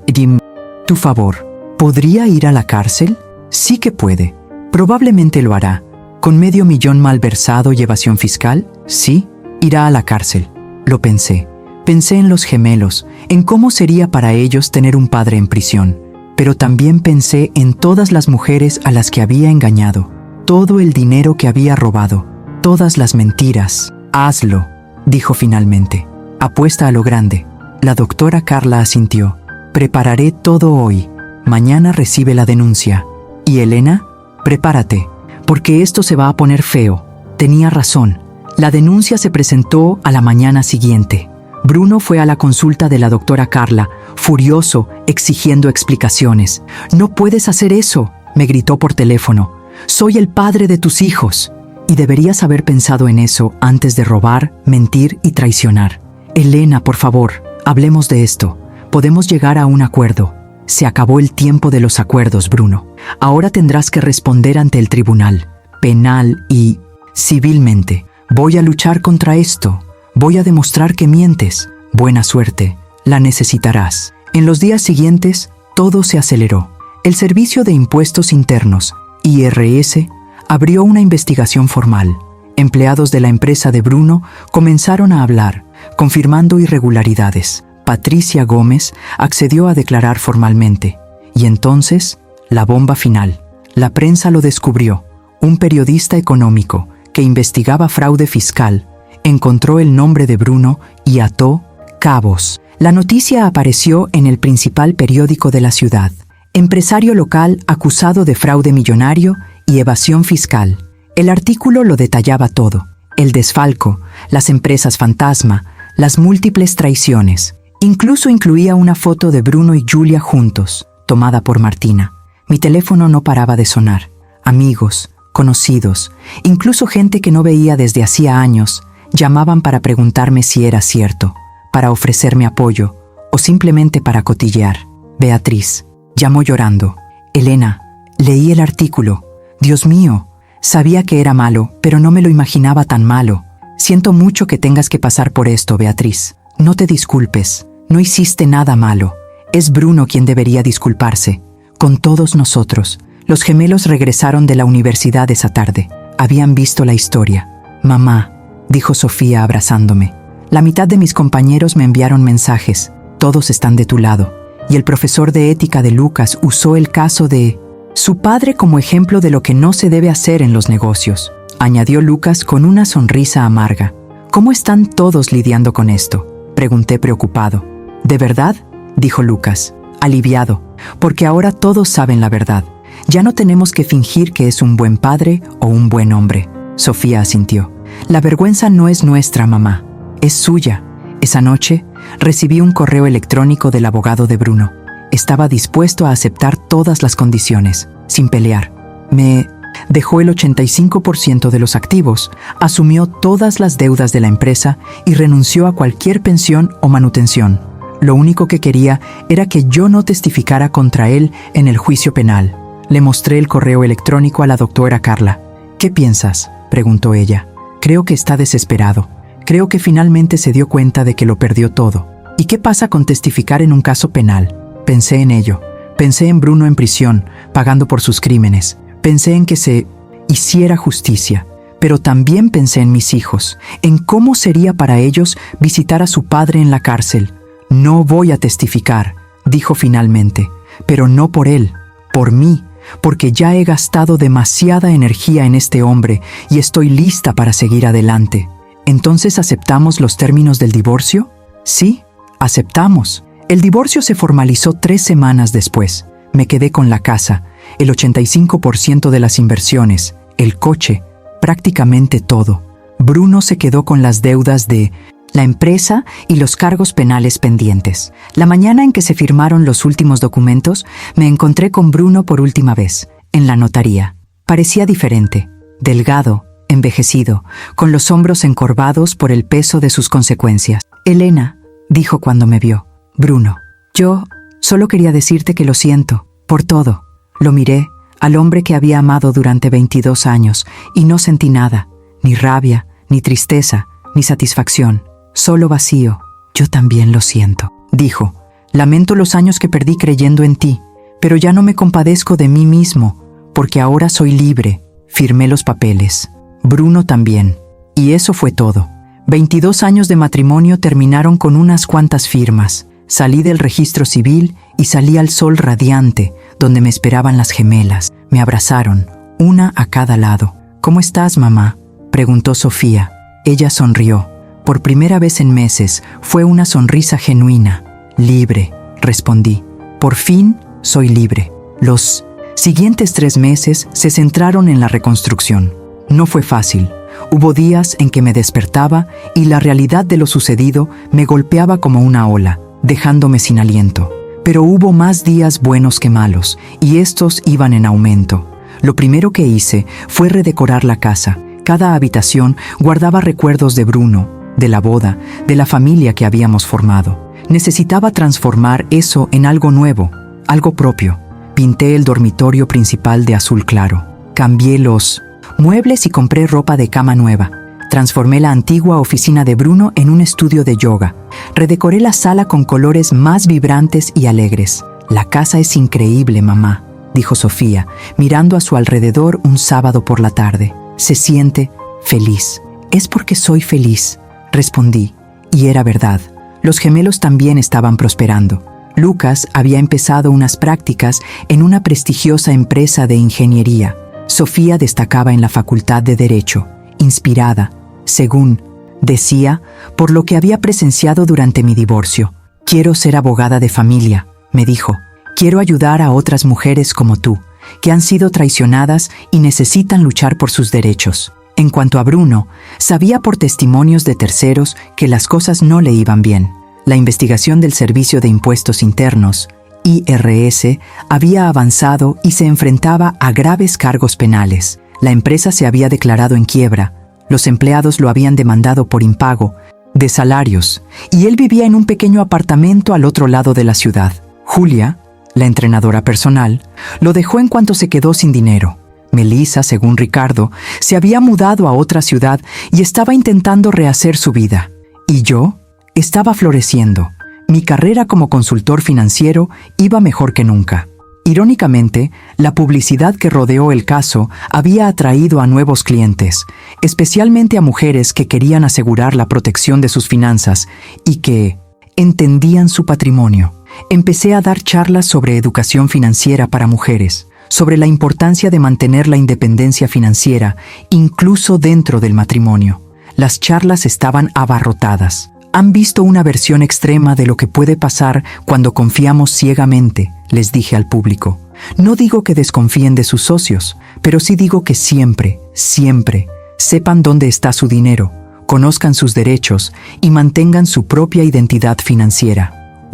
[SPEAKER 1] tu favor. ¿Podría ir a la cárcel? Sí que puede. Probablemente lo hará. ¿Con 500,000 malversado y evasión fiscal? Sí, irá a la cárcel. Lo pensé. Pensé en los gemelos, en cómo sería para ellos tener un padre en prisión. Pero también pensé en todas las mujeres a las que había engañado, todo el dinero que había robado, todas las mentiras. Hazlo, dijo finalmente. Apuesta a lo grande. La doctora Carla asintió. Prepararé todo hoy. Mañana recibe la denuncia. ¿Y Elena? Prepárate, porque esto se va a poner feo. Tenía razón. La denuncia se presentó a la mañana siguiente. Bruno fue a la consulta de la doctora Carla, furioso, exigiendo explicaciones. «No puedes hacer eso», me gritó por teléfono. «Soy el padre de tus hijos. Y deberías haber pensado en eso antes de robar, mentir y traicionar. Elena, por favor, hablemos de esto. Podemos llegar a un acuerdo». Se acabó el tiempo de los acuerdos, Bruno. Ahora tendrás que responder ante el tribunal, penal y civilmente. Voy a luchar contra esto. Voy a demostrar que mientes. Buena suerte. La necesitarás. En los días siguientes, todo se aceleró. El Servicio de Impuestos Internos, IRS, abrió una investigación formal. Empleados de la empresa de Bruno comenzaron a hablar, confirmando irregularidades. Patricia Gómez accedió a declarar formalmente. Y entonces, la bomba final. La prensa lo descubrió. Un periodista económico que investigaba fraude fiscal encontró el nombre de Bruno y ató cabos. La noticia apareció en el principal periódico de la ciudad. Empresario local acusado de fraude millonario y evasión fiscal. El artículo lo detallaba todo. El desfalco, las empresas fantasma, las múltiples traiciones. Incluso incluía una foto de Bruno y Julia juntos, tomada por Martina. Mi teléfono no paraba de sonar. Amigos, conocidos, incluso gente que no veía desde hacía años, llamaban para preguntarme si era cierto, para ofrecerme apoyo o simplemente para cotillear. Beatriz llamó llorando. Elena, leí el artículo. Dios mío, sabía que era malo, pero no me lo imaginaba tan malo. Siento mucho que tengas que pasar por esto, Beatriz. No te disculpes. No hiciste nada malo. Es Bruno quien debería disculparse. Con todos nosotros. Los gemelos regresaron de la universidad esa tarde. Habían visto la historia. Mamá, dijo Sofía abrazándome. La mitad de mis compañeros me enviaron mensajes. Todos están de tu lado. Y el profesor de ética de Lucas usó el caso de su padre como ejemplo de lo que no se debe hacer en los negocios. Añadió Lucas con una sonrisa amarga. ¿Cómo están todos lidiando con esto?, pregunté preocupado. ¿De verdad?, dijo Lucas, aliviado, porque ahora todos saben la verdad. Ya no tenemos que fingir que es un buen padre o un buen hombre. Sofía asintió. La vergüenza no es nuestra, mamá, es suya. Esa noche recibí un correo electrónico del abogado de Bruno. Estaba dispuesto a aceptar todas las condiciones, sin pelear. Me dejó el 85% de los activos, asumió todas las deudas de la empresa y renunció a cualquier pensión o manutención. Lo único que quería era que yo no testificara contra él en el juicio penal. Le mostré el correo electrónico a la doctora Carla. «¿Qué piensas?», preguntó ella. «Creo que está desesperado. Creo que finalmente se dio cuenta de que lo perdió todo. ¿Y qué pasa con testificar en un caso penal?». Pensé en ello. Pensé en Bruno en prisión, pagando por sus crímenes. Pensé en que se hiciera justicia. Pero también pensé en mis hijos, en cómo sería para ellos visitar a su padre en la cárcel. «No voy a testificar», dijo finalmente, «pero no por él, por mí, porque ya he gastado demasiada energía en este hombre y estoy lista para seguir adelante». «¿Entonces aceptamos los términos del divorcio?». «Sí, aceptamos». El divorcio se formalizó 3 semanas después. Me quedé con la casa, el 85% de las inversiones, el coche, prácticamente todo. Bruno se quedó con las deudas de la empresa y los cargos penales pendientes. La mañana en que se firmaron los últimos documentos, me encontré con Bruno por última vez, en la notaría. Parecía diferente, delgado, envejecido, con los hombros encorvados por el peso de sus consecuencias. «Elena», dijo cuando me vio. «Bruno, yo solo quería decirte que lo siento, por todo». Lo miré, al hombre que había amado durante 22 años, y no sentí nada, ni rabia, ni tristeza, ni satisfacción, solo vacío. «Yo también lo siento», dijo. «Lamento los años que perdí creyendo en ti, pero ya no me compadezco de mí mismo, porque ahora soy libre». Firmé los papeles. Bruno también. Y eso fue todo. 22 años de matrimonio terminaron con unas cuantas firmas. Salí del registro civil y salí al sol radiante, donde me esperaban las gemelas. Me abrazaron, una a cada lado. «¿Cómo estás, mamá?», preguntó Sofía. Ella sonrió. Por primera vez en meses, fue una sonrisa genuina. «Libre», respondí. «Por fin soy libre». Los siguientes 3 meses se centraron en la reconstrucción. No fue fácil. Hubo días en que me despertaba y la realidad de lo sucedido me golpeaba como una ola, dejándome sin aliento. Pero hubo más días buenos que malos, y estos iban en aumento. Lo primero que hice fue redecorar la casa. Cada habitación guardaba recuerdos de Bruno, de la boda, de la familia que habíamos formado. Necesitaba transformar eso en algo nuevo, algo propio. Pinté el dormitorio principal de azul claro. Cambié los muebles y compré ropa de cama nueva. Transformé la antigua oficina de Bruno en un estudio de yoga. Redecoré la sala con colores más vibrantes y alegres. «La casa es increíble, mamá», dijo Sofía, mirando a su alrededor un sábado por la tarde. «Se siente feliz». «Es porque soy feliz», respondí. Y era verdad. Los gemelos también estaban prosperando. Lucas había empezado unas prácticas en una prestigiosa empresa de ingeniería. Sofía destacaba en la facultad de Derecho, inspirada, según decía, por lo que había presenciado durante mi divorcio. «Quiero ser abogada de familia», me dijo. «Quiero ayudar a otras mujeres como tú, que han sido traicionadas y necesitan luchar por sus derechos». En cuanto a Bruno, sabía por testimonios de terceros que las cosas no le iban bien. La investigación del Servicio de Impuestos Internos, IRS, había avanzado y se enfrentaba a graves cargos penales. La empresa se había declarado en quiebra. Los empleados lo habían demandado por impago de salarios, y él vivía en un pequeño apartamento al otro lado de la ciudad. Julia, la entrenadora personal, lo dejó en cuanto se quedó sin dinero. Melissa, según Ricardo, se había mudado a otra ciudad y estaba intentando rehacer su vida. Y yo estaba floreciendo. Mi carrera como consultor financiero iba mejor que nunca. Irónicamente, la publicidad que rodeó el caso había atraído a nuevos clientes, especialmente a mujeres que querían asegurar la protección de sus finanzas y que entendían su patrimonio. Empecé a dar charlas sobre educación financiera para mujeres, sobre la importancia de mantener la independencia financiera, incluso dentro del matrimonio. Las charlas estaban abarrotadas. «Han visto una versión extrema de lo que puede pasar cuando confiamos ciegamente», les dije al público. «No digo que desconfíen de sus socios, pero sí digo que siempre, siempre, sepan dónde está su dinero, conozcan sus derechos y mantengan su propia identidad financiera».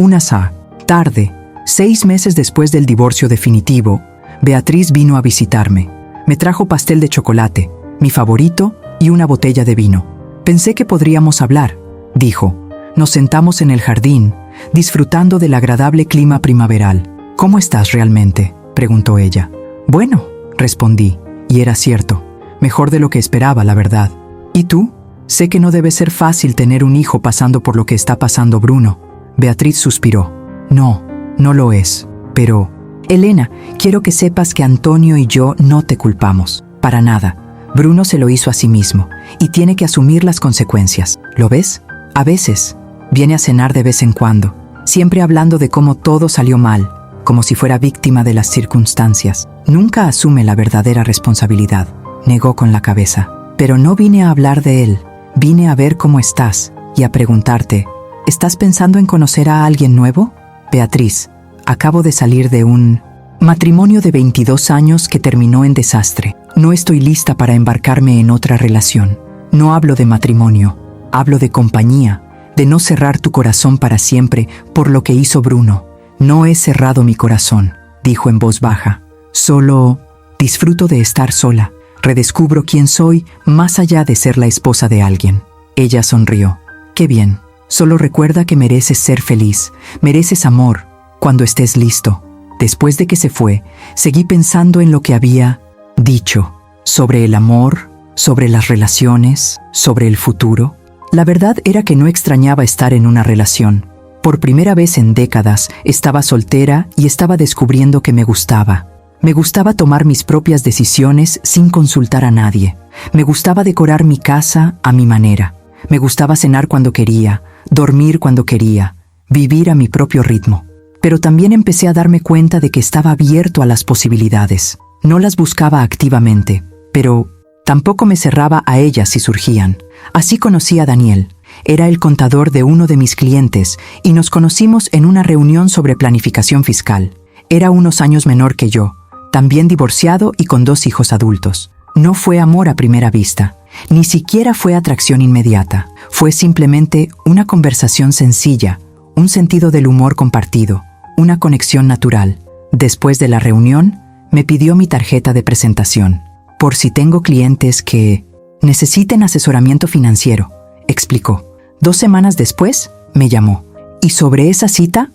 [SPEAKER 1] Tarde, 6 meses después del divorcio definitivo, Beatriz vino a visitarme. Me trajo pastel de chocolate, mi favorito, y una botella de vino. Pensé que podríamos hablar, dijo. Nos sentamos en el jardín, disfrutando del agradable clima primaveral. ¿Cómo estás realmente?, preguntó ella. Bueno, respondí, y era cierto. Mejor de lo que esperaba, la verdad. ¿Y tú? Sé que no debe ser fácil tener un hijo pasando por lo que está pasando Bruno. Beatriz suspiró. No, no lo es. Pero, Elena, quiero que sepas que Antonio y yo no te culpamos. Para nada. Bruno se lo hizo a sí mismo, y tiene que asumir las consecuencias. ¿Lo ves? A veces. Viene a cenar de vez en cuando, siempre hablando de cómo todo salió mal, como si fuera víctima de las circunstancias. Nunca asume la verdadera responsabilidad. Negó con la cabeza. Pero no vine a hablar de él. Vine a ver cómo estás y a preguntarte, ¿estás pensando en conocer a alguien nuevo? Beatriz, acabo de salir de un matrimonio de 22 años que terminó en desastre. No estoy lista para embarcarme en otra relación. No hablo de matrimonio, hablo de compañía, de no cerrar tu corazón para siempre por lo que hizo Bruno. No he cerrado mi corazón, dijo en voz baja. Solo disfruto de estar sola. Redescubro quién soy más allá de ser la esposa de alguien. Ella sonrió. Qué bien. Solo recuerda que mereces ser feliz, mereces amor, cuando estés listo. Después de que se fue, seguí pensando en lo que había dicho, sobre el amor, sobre las relaciones, sobre el futuro. La verdad era que no extrañaba estar en una relación. Por primera vez en décadas, estaba soltera y estaba descubriendo que me gustaba. Me gustaba tomar mis propias decisiones sin consultar a nadie. Me gustaba decorar mi casa a mi manera. Me gustaba cenar cuando quería, dormir cuando quería, vivir a mi propio ritmo. Pero también empecé a darme cuenta de que estaba abierto a las posibilidades. No las buscaba activamente, pero tampoco me cerraba a ellas si surgían. Así conocí a Daniel. Era el contador de uno de mis clientes y nos conocimos en una reunión sobre planificación fiscal. Era unos años menor que yo, también divorciado y con 2 hijos adultos. No fue amor a primera vista, ni siquiera fue atracción inmediata. Fue simplemente una conversación sencilla, un sentido del humor compartido, una conexión natural. Después de la reunión, me pidió mi tarjeta de presentación, por si tengo clientes que necesiten asesoramiento financiero, explicó. 2 semanas después, me llamó. Y sobre esa cita,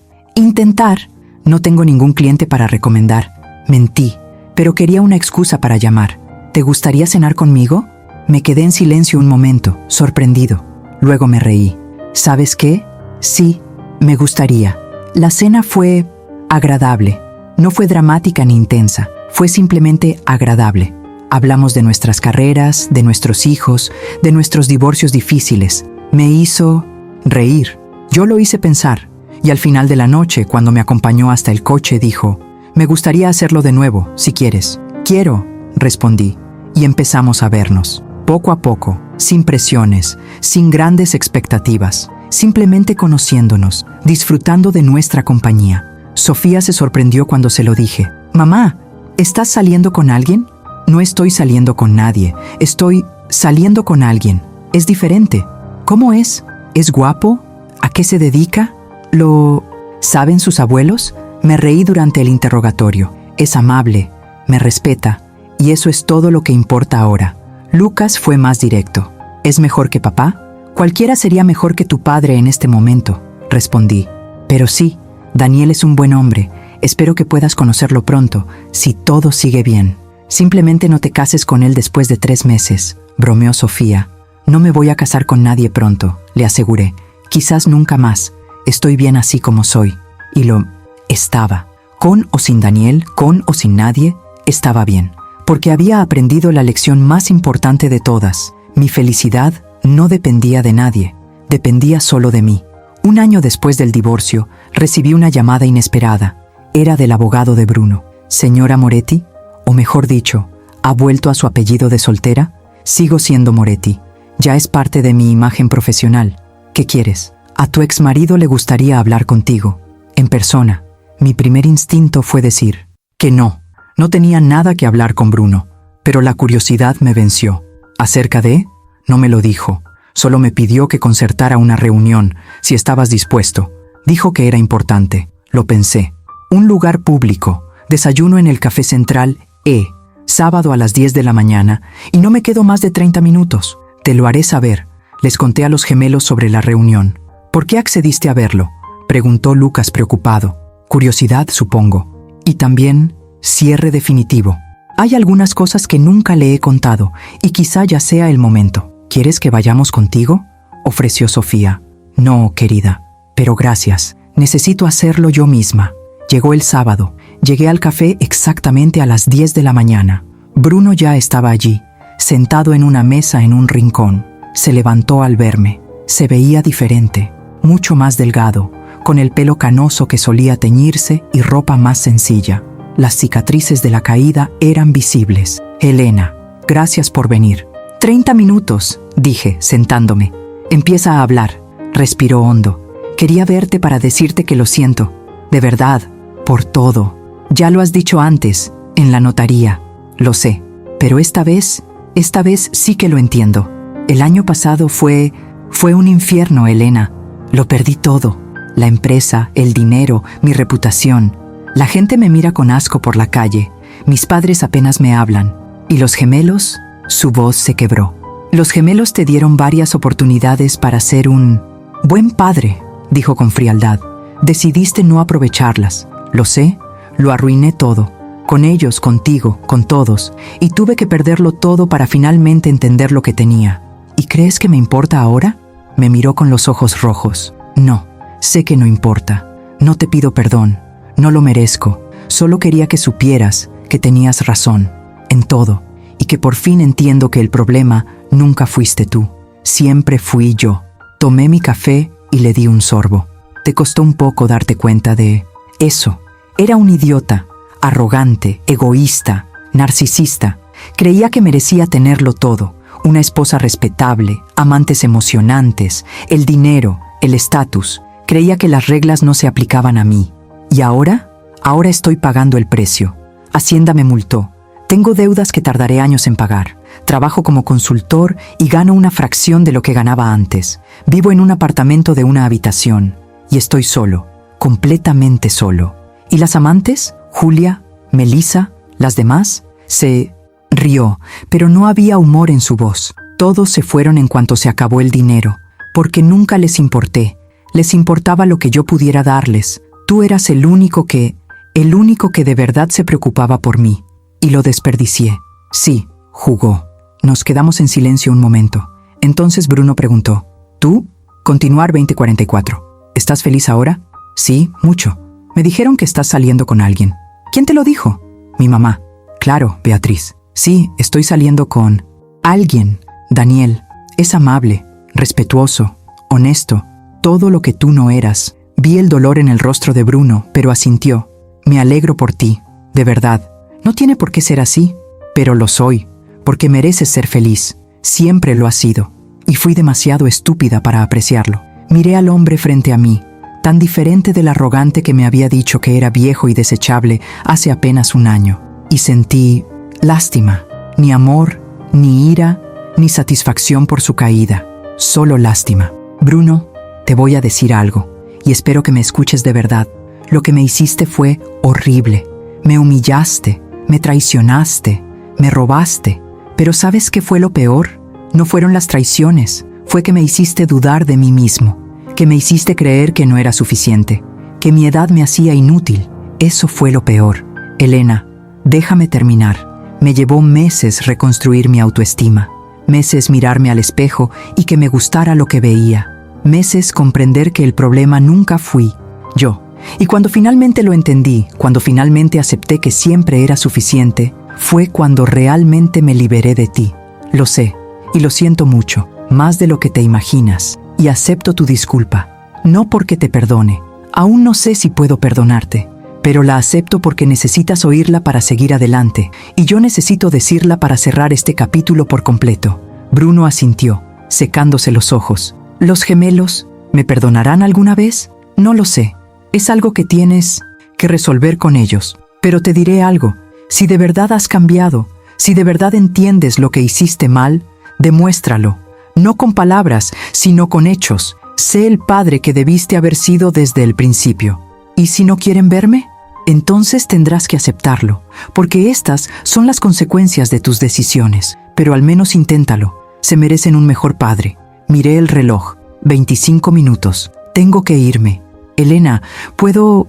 [SPEAKER 1] no tengo ningún cliente para recomendar. Mentí, pero quería una excusa para llamar. ¿Te gustaría cenar conmigo? Me quedé en silencio un momento, sorprendido. Luego me reí. ¿Sabes qué? Sí, me gustaría. La cena fue agradable. No fue dramática ni intensa. Fue simplemente agradable. Hablamos de nuestras carreras, de nuestros hijos, de nuestros divorcios difíciles. Me hizo reír. Yo lo hice pensar. Y al final de la noche, cuando me acompañó hasta el coche, dijo: me gustaría hacerlo de nuevo, si quieres. Quiero, respondí, y empezamos a vernos. Poco a poco, sin presiones, sin grandes expectativas, simplemente conociéndonos, disfrutando de nuestra compañía. Sofía se sorprendió cuando se lo dije. Mamá, ¿estás saliendo con alguien? No estoy saliendo con nadie, estoy saliendo con alguien. Es diferente. ¿Cómo es? ¿Es guapo? ¿A qué se dedica? ¿Lo saben sus abuelos? Me reí durante el interrogatorio. Es amable, me respeta, y eso es todo lo que importa ahora. Lucas fue más directo. ¿Es mejor que papá? Cualquiera sería mejor que tu padre en este momento, respondí. Pero sí, Daniel es un buen hombre. Espero que puedas conocerlo pronto, si todo sigue bien. Simplemente no te cases con él después de 3 meses, bromeó Sofía. No me voy a casar con nadie pronto, le aseguré. Quizás nunca más. Estoy bien así como soy. Y lo estaba. Con o sin Daniel, con o sin nadie, estaba bien. Porque había aprendido la lección más importante de todas. Mi felicidad no dependía de nadie, dependía solo de mí. 1 año después del divorcio, recibí una llamada inesperada. Era del abogado de Bruno. Señora Moretti, o mejor dicho, ¿ha vuelto a su apellido de soltera? Sigo siendo Moretti. Ya es parte de mi imagen profesional. ¿Qué quieres? A tu exmarido le gustaría hablar contigo, en persona. Mi primer instinto fue decir que no. No tenía nada que hablar con Bruno, pero la curiosidad me venció. ¿Acerca de? No me lo dijo. Solo me pidió que concertara una reunión, si estabas dispuesto. Dijo que era importante. Lo pensé. Un lugar público. Desayuno en el Café Central E. sábado a las 10 de la mañana, y no me quedo más de 30 minutos. Te lo haré saber. Les conté a los gemelos sobre la reunión. ¿Por qué accediste a verlo?, preguntó Lucas preocupado. Curiosidad, supongo. Y también cierre definitivo. Hay algunas cosas que nunca le he contado, y quizá ya sea el momento. ¿Quieres que vayamos contigo?, ofreció Sofía. No, querida, pero gracias. Necesito hacerlo yo misma. Llegó el sábado. Llegué al café exactamente a las 10 de la mañana. Bruno ya estaba allí, sentado en una mesa en un rincón. Se levantó al verme. Se veía diferente, mucho más delgado, con el pelo canoso que solía teñirse y ropa más sencilla. Las cicatrices de la caída eran visibles. Elena, gracias por venir. 30 minutos, dije, sentándome. Empieza a hablar. Respiró hondo. Quería verte para decirte que lo siento. De verdad, por todo. Ya lo has dicho antes, en la notaría. Lo sé, pero esta vez sí que lo entiendo. El año pasado fue un infierno, Elena. Lo perdí todo. La empresa, el dinero, mi reputación. La gente me mira con asco por la calle. Mis padres apenas me hablan. ¿Y los gemelos? Su voz se quebró. Los gemelos te dieron varias oportunidades para ser un buen padre, dijo con frialdad. Decidiste no aprovecharlas. Lo sé, lo arruiné todo. Con ellos, contigo, con todos. Y tuve que perderlo todo para finalmente entender lo que tenía. ¿Y crees que me importa ahora? Me miró con los ojos rojos. No, sé que no importa. No te pido perdón. No lo merezco. Solo quería que supieras que tenías razón. En todo. Y que por fin entiendo que el problema nunca fuiste tú. Siempre fui yo. Tomé mi café y le di un sorbo. Te costó un poco darte cuenta de eso. Era un idiota, arrogante, egoísta, narcisista. Creía que merecía tenerlo todo. Una esposa respetable, amantes emocionantes, el dinero, el estatus. Creía que las reglas no se aplicaban a mí. ¿Y ahora? Ahora estoy pagando el precio. Hacienda me multó. Tengo deudas que tardaré años en pagar. Trabajo como consultor y gano una fracción de lo que ganaba antes. Vivo en un apartamento de una habitación. Y estoy solo, completamente solo. ¿Y las amantes? Julia, Melissa, las demás. Se rió, pero no había humor en su voz. Todos se fueron en cuanto se acabó el dinero, porque nunca les importé. Les importaba lo que yo pudiera darles. Tú eras el único que de verdad se preocupaba por mí. Y lo desperdicié. Sí, jugó. Nos quedamos en silencio un momento. Entonces Bruno preguntó, ¿tú? Continuar 2044. ¿Estás feliz ahora? Sí, mucho. Me dijeron que estás saliendo con alguien. ¿Quién te lo dijo? Mi mamá. Claro, Beatriz. Sí, estoy saliendo con alguien. Daniel. Es amable, respetuoso, honesto. Todo lo que tú no eras. Vi el dolor en el rostro de Bruno, pero asintió. Me alegro por ti, de verdad. No tiene por qué ser así, pero lo soy, porque mereces ser feliz. Siempre lo has sido, y fui demasiado estúpida para apreciarlo. Miré al hombre frente a mí, tan diferente del arrogante que me había dicho que era viejo y desechable hace apenas un año, y sentí lástima, ni amor, ni ira, ni satisfacción por su caída, solo lástima. Bruno, te voy a decir algo, y espero que me escuches de verdad. Lo que me hiciste fue horrible. Me humillaste, me traicionaste, me robaste. Pero ¿sabes qué fue lo peor? No fueron las traiciones, fue que me hiciste dudar de mí mismo, que me hiciste creer que no era suficiente, que mi edad me hacía inútil. Eso fue lo peor. Elena, déjame terminar. Me llevó meses reconstruir mi autoestima, meses mirarme al espejo y que me gustara lo que veía, meses comprender que el problema nunca fui yo. Y cuando finalmente lo entendí, cuando finalmente acepté que siempre era suficiente, fue cuando realmente me liberé de ti. Lo sé, y lo siento mucho, más de lo que te imaginas, y acepto tu disculpa. No porque te perdone, aún no sé si puedo perdonarte, pero la acepto porque necesitas oírla para seguir adelante, y yo necesito decirla para cerrar este capítulo por completo. Bruno asintió, secándose los ojos. ¿Los gemelos me perdonarán alguna vez? No lo sé. Es algo que tienes que resolver con ellos. Pero te diré algo, si de verdad has cambiado, si de verdad entiendes lo que hiciste mal, demuéstralo, no con palabras, sino con hechos. Sé el padre que debiste haber sido desde el principio. ¿Y si no quieren verme? Entonces tendrás que aceptarlo, porque estas son las consecuencias de tus decisiones. Pero al menos inténtalo. Se merecen un mejor padre. Miré el reloj. 25 minutos. Tengo que irme. Elena, ¿puedo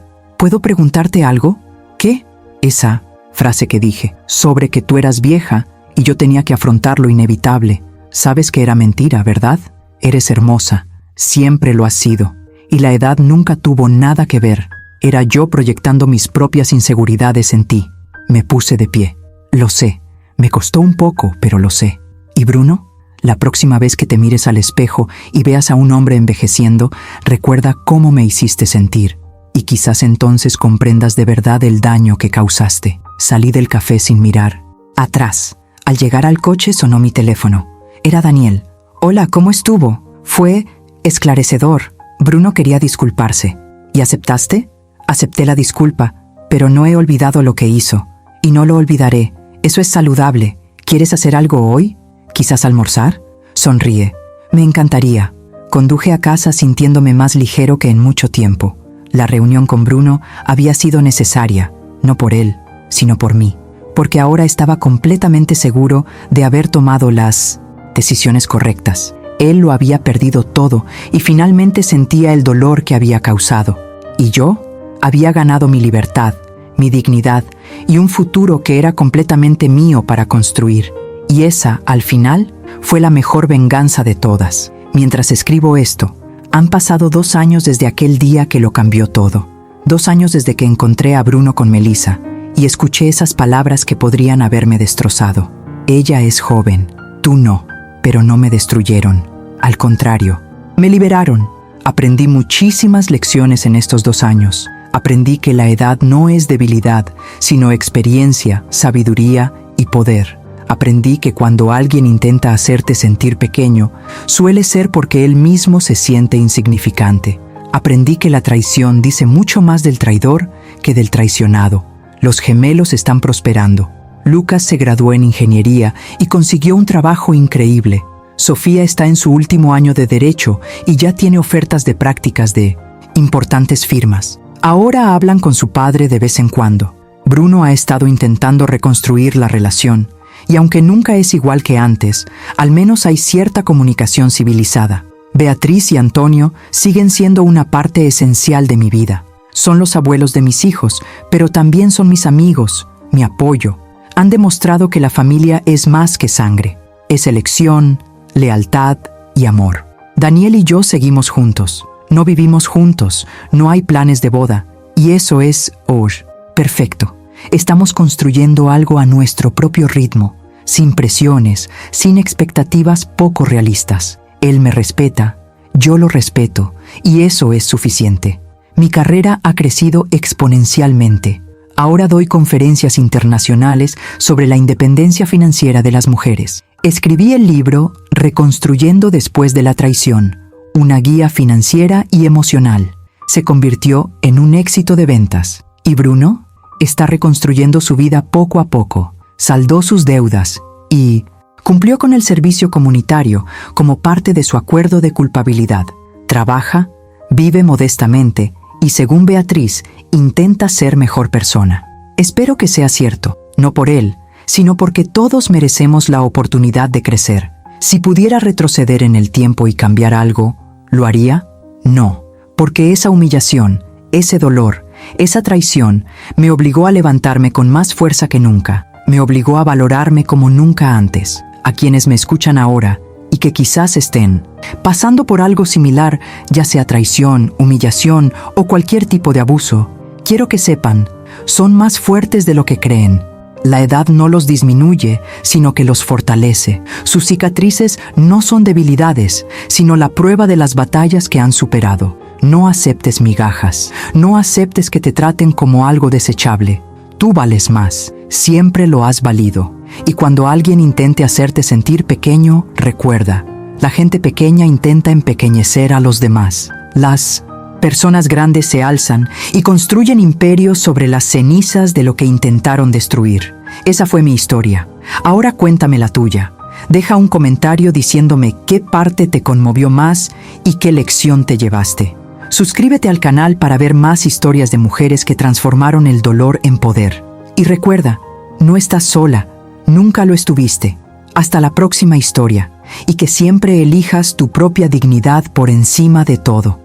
[SPEAKER 1] preguntarte algo? ¿Qué? Esa frase que dije, sobre que tú eras vieja y yo tenía que afrontar lo inevitable. Sabes que era mentira, ¿verdad? Eres hermosa. Siempre lo has sido. Y la edad nunca tuvo nada que ver. Era yo proyectando mis propias inseguridades en ti. Me puse de pie. Lo sé. Me costó un poco, pero lo sé. ¿Y Bruno? La próxima vez que te mires al espejo y veas a un hombre envejeciendo, recuerda cómo me hiciste sentir. Y quizás entonces comprendas de verdad el daño que causaste. Salí del café sin mirar. Atrás. Al llegar al coche sonó mi teléfono. Era Daniel. Hola, ¿cómo estuvo? Fue esclarecedor. Bruno quería disculparse. ¿Y aceptaste? Acepté la disculpa, pero no he olvidado lo que hizo. Y no lo olvidaré. Eso es saludable. ¿Quieres hacer algo hoy? ¿Quizás almorzar? Sonríe. Me encantaría. Conduje a casa sintiéndome más ligero que en mucho tiempo. La reunión con Bruno había sido necesaria, no por él, sino por mí, porque ahora estaba completamente seguro de haber tomado las decisiones correctas. Él lo había perdido todo y finalmente sentía el dolor que había causado. Y yo había ganado mi libertad, mi dignidad y un futuro que era completamente mío para construir. Y esa, al final, fue la mejor venganza de todas. Mientras escribo esto, han pasado 2 años desde aquel día que lo cambió todo. 2 años desde que encontré a Bruno con Melissa y escuché esas palabras que podrían haberme destrozado. Ella es joven, tú no, pero no me destruyeron. Al contrario, me liberaron. Aprendí muchísimas lecciones en estos 2 años. Aprendí que la edad no es debilidad, sino experiencia, sabiduría y poder. Aprendí que cuando alguien intenta hacerte sentir pequeño, suele ser porque él mismo se siente insignificante. Aprendí que la traición dice mucho más del traidor que del traicionado. Los gemelos están prosperando. Lucas se graduó en ingeniería y consiguió un trabajo increíble. Sofía está en su último año de derecho y ya tiene ofertas de prácticas de importantes firmas. Ahora hablan con su padre de vez en cuando. Bruno ha estado intentando reconstruir la relación. Y aunque nunca es igual que antes, al menos hay cierta comunicación civilizada. Beatriz y Antonio siguen siendo una parte esencial de mi vida. Son los abuelos de mis hijos, pero también son mis amigos, mi apoyo. Han demostrado que la familia es más que sangre. Es elección, lealtad y amor. Daniel y yo seguimos juntos. No vivimos juntos, no hay planes de boda. Y eso es, perfecto. Estamos construyendo algo a nuestro propio ritmo, sin presiones, sin expectativas poco realistas. Él me respeta, yo lo respeto, y eso es suficiente. Mi carrera ha crecido exponencialmente. Ahora doy conferencias internacionales sobre la independencia financiera de las mujeres. Escribí el libro Reconstruyendo después de la traición, una guía financiera y emocional. Se convirtió en un éxito de ventas. ¿Y Bruno? Está reconstruyendo su vida poco a poco, saldó sus deudas y cumplió con el servicio comunitario como parte de su acuerdo de culpabilidad. Trabaja, vive modestamente y, según Beatriz, intenta ser mejor persona. Espero que sea cierto, no por él, sino porque todos merecemos la oportunidad de crecer. Si pudiera retroceder en el tiempo y cambiar algo, ¿lo haría? No, porque esa humillación, ese dolor, esa traición me obligó a levantarme con más fuerza que nunca. Me obligó a valorarme como nunca antes. A quienes me escuchan ahora y que quizás estén pasando por algo similar, ya sea traición, humillación o cualquier tipo de abuso, quiero que sepan, son más fuertes de lo que creen. La edad no los disminuye, sino que los fortalece. Sus cicatrices no son debilidades, sino la prueba de las batallas que han superado. No aceptes migajas, no aceptes que te traten como algo desechable. Tú vales más, siempre lo has valido. Y cuando alguien intente hacerte sentir pequeño, recuerda, la gente pequeña intenta empequeñecer a los demás. Las personas grandes se alzan y construyen imperios sobre las cenizas de lo que intentaron destruir. Esa fue mi historia. Ahora cuéntame la tuya. Deja un comentario diciéndome qué parte te conmovió más y qué lección te llevaste. Suscríbete al canal para ver más historias de mujeres que transformaron el dolor en poder. Y recuerda, no estás sola, nunca lo estuviste. Hasta la próxima historia, y que siempre elijas tu propia dignidad por encima de todo.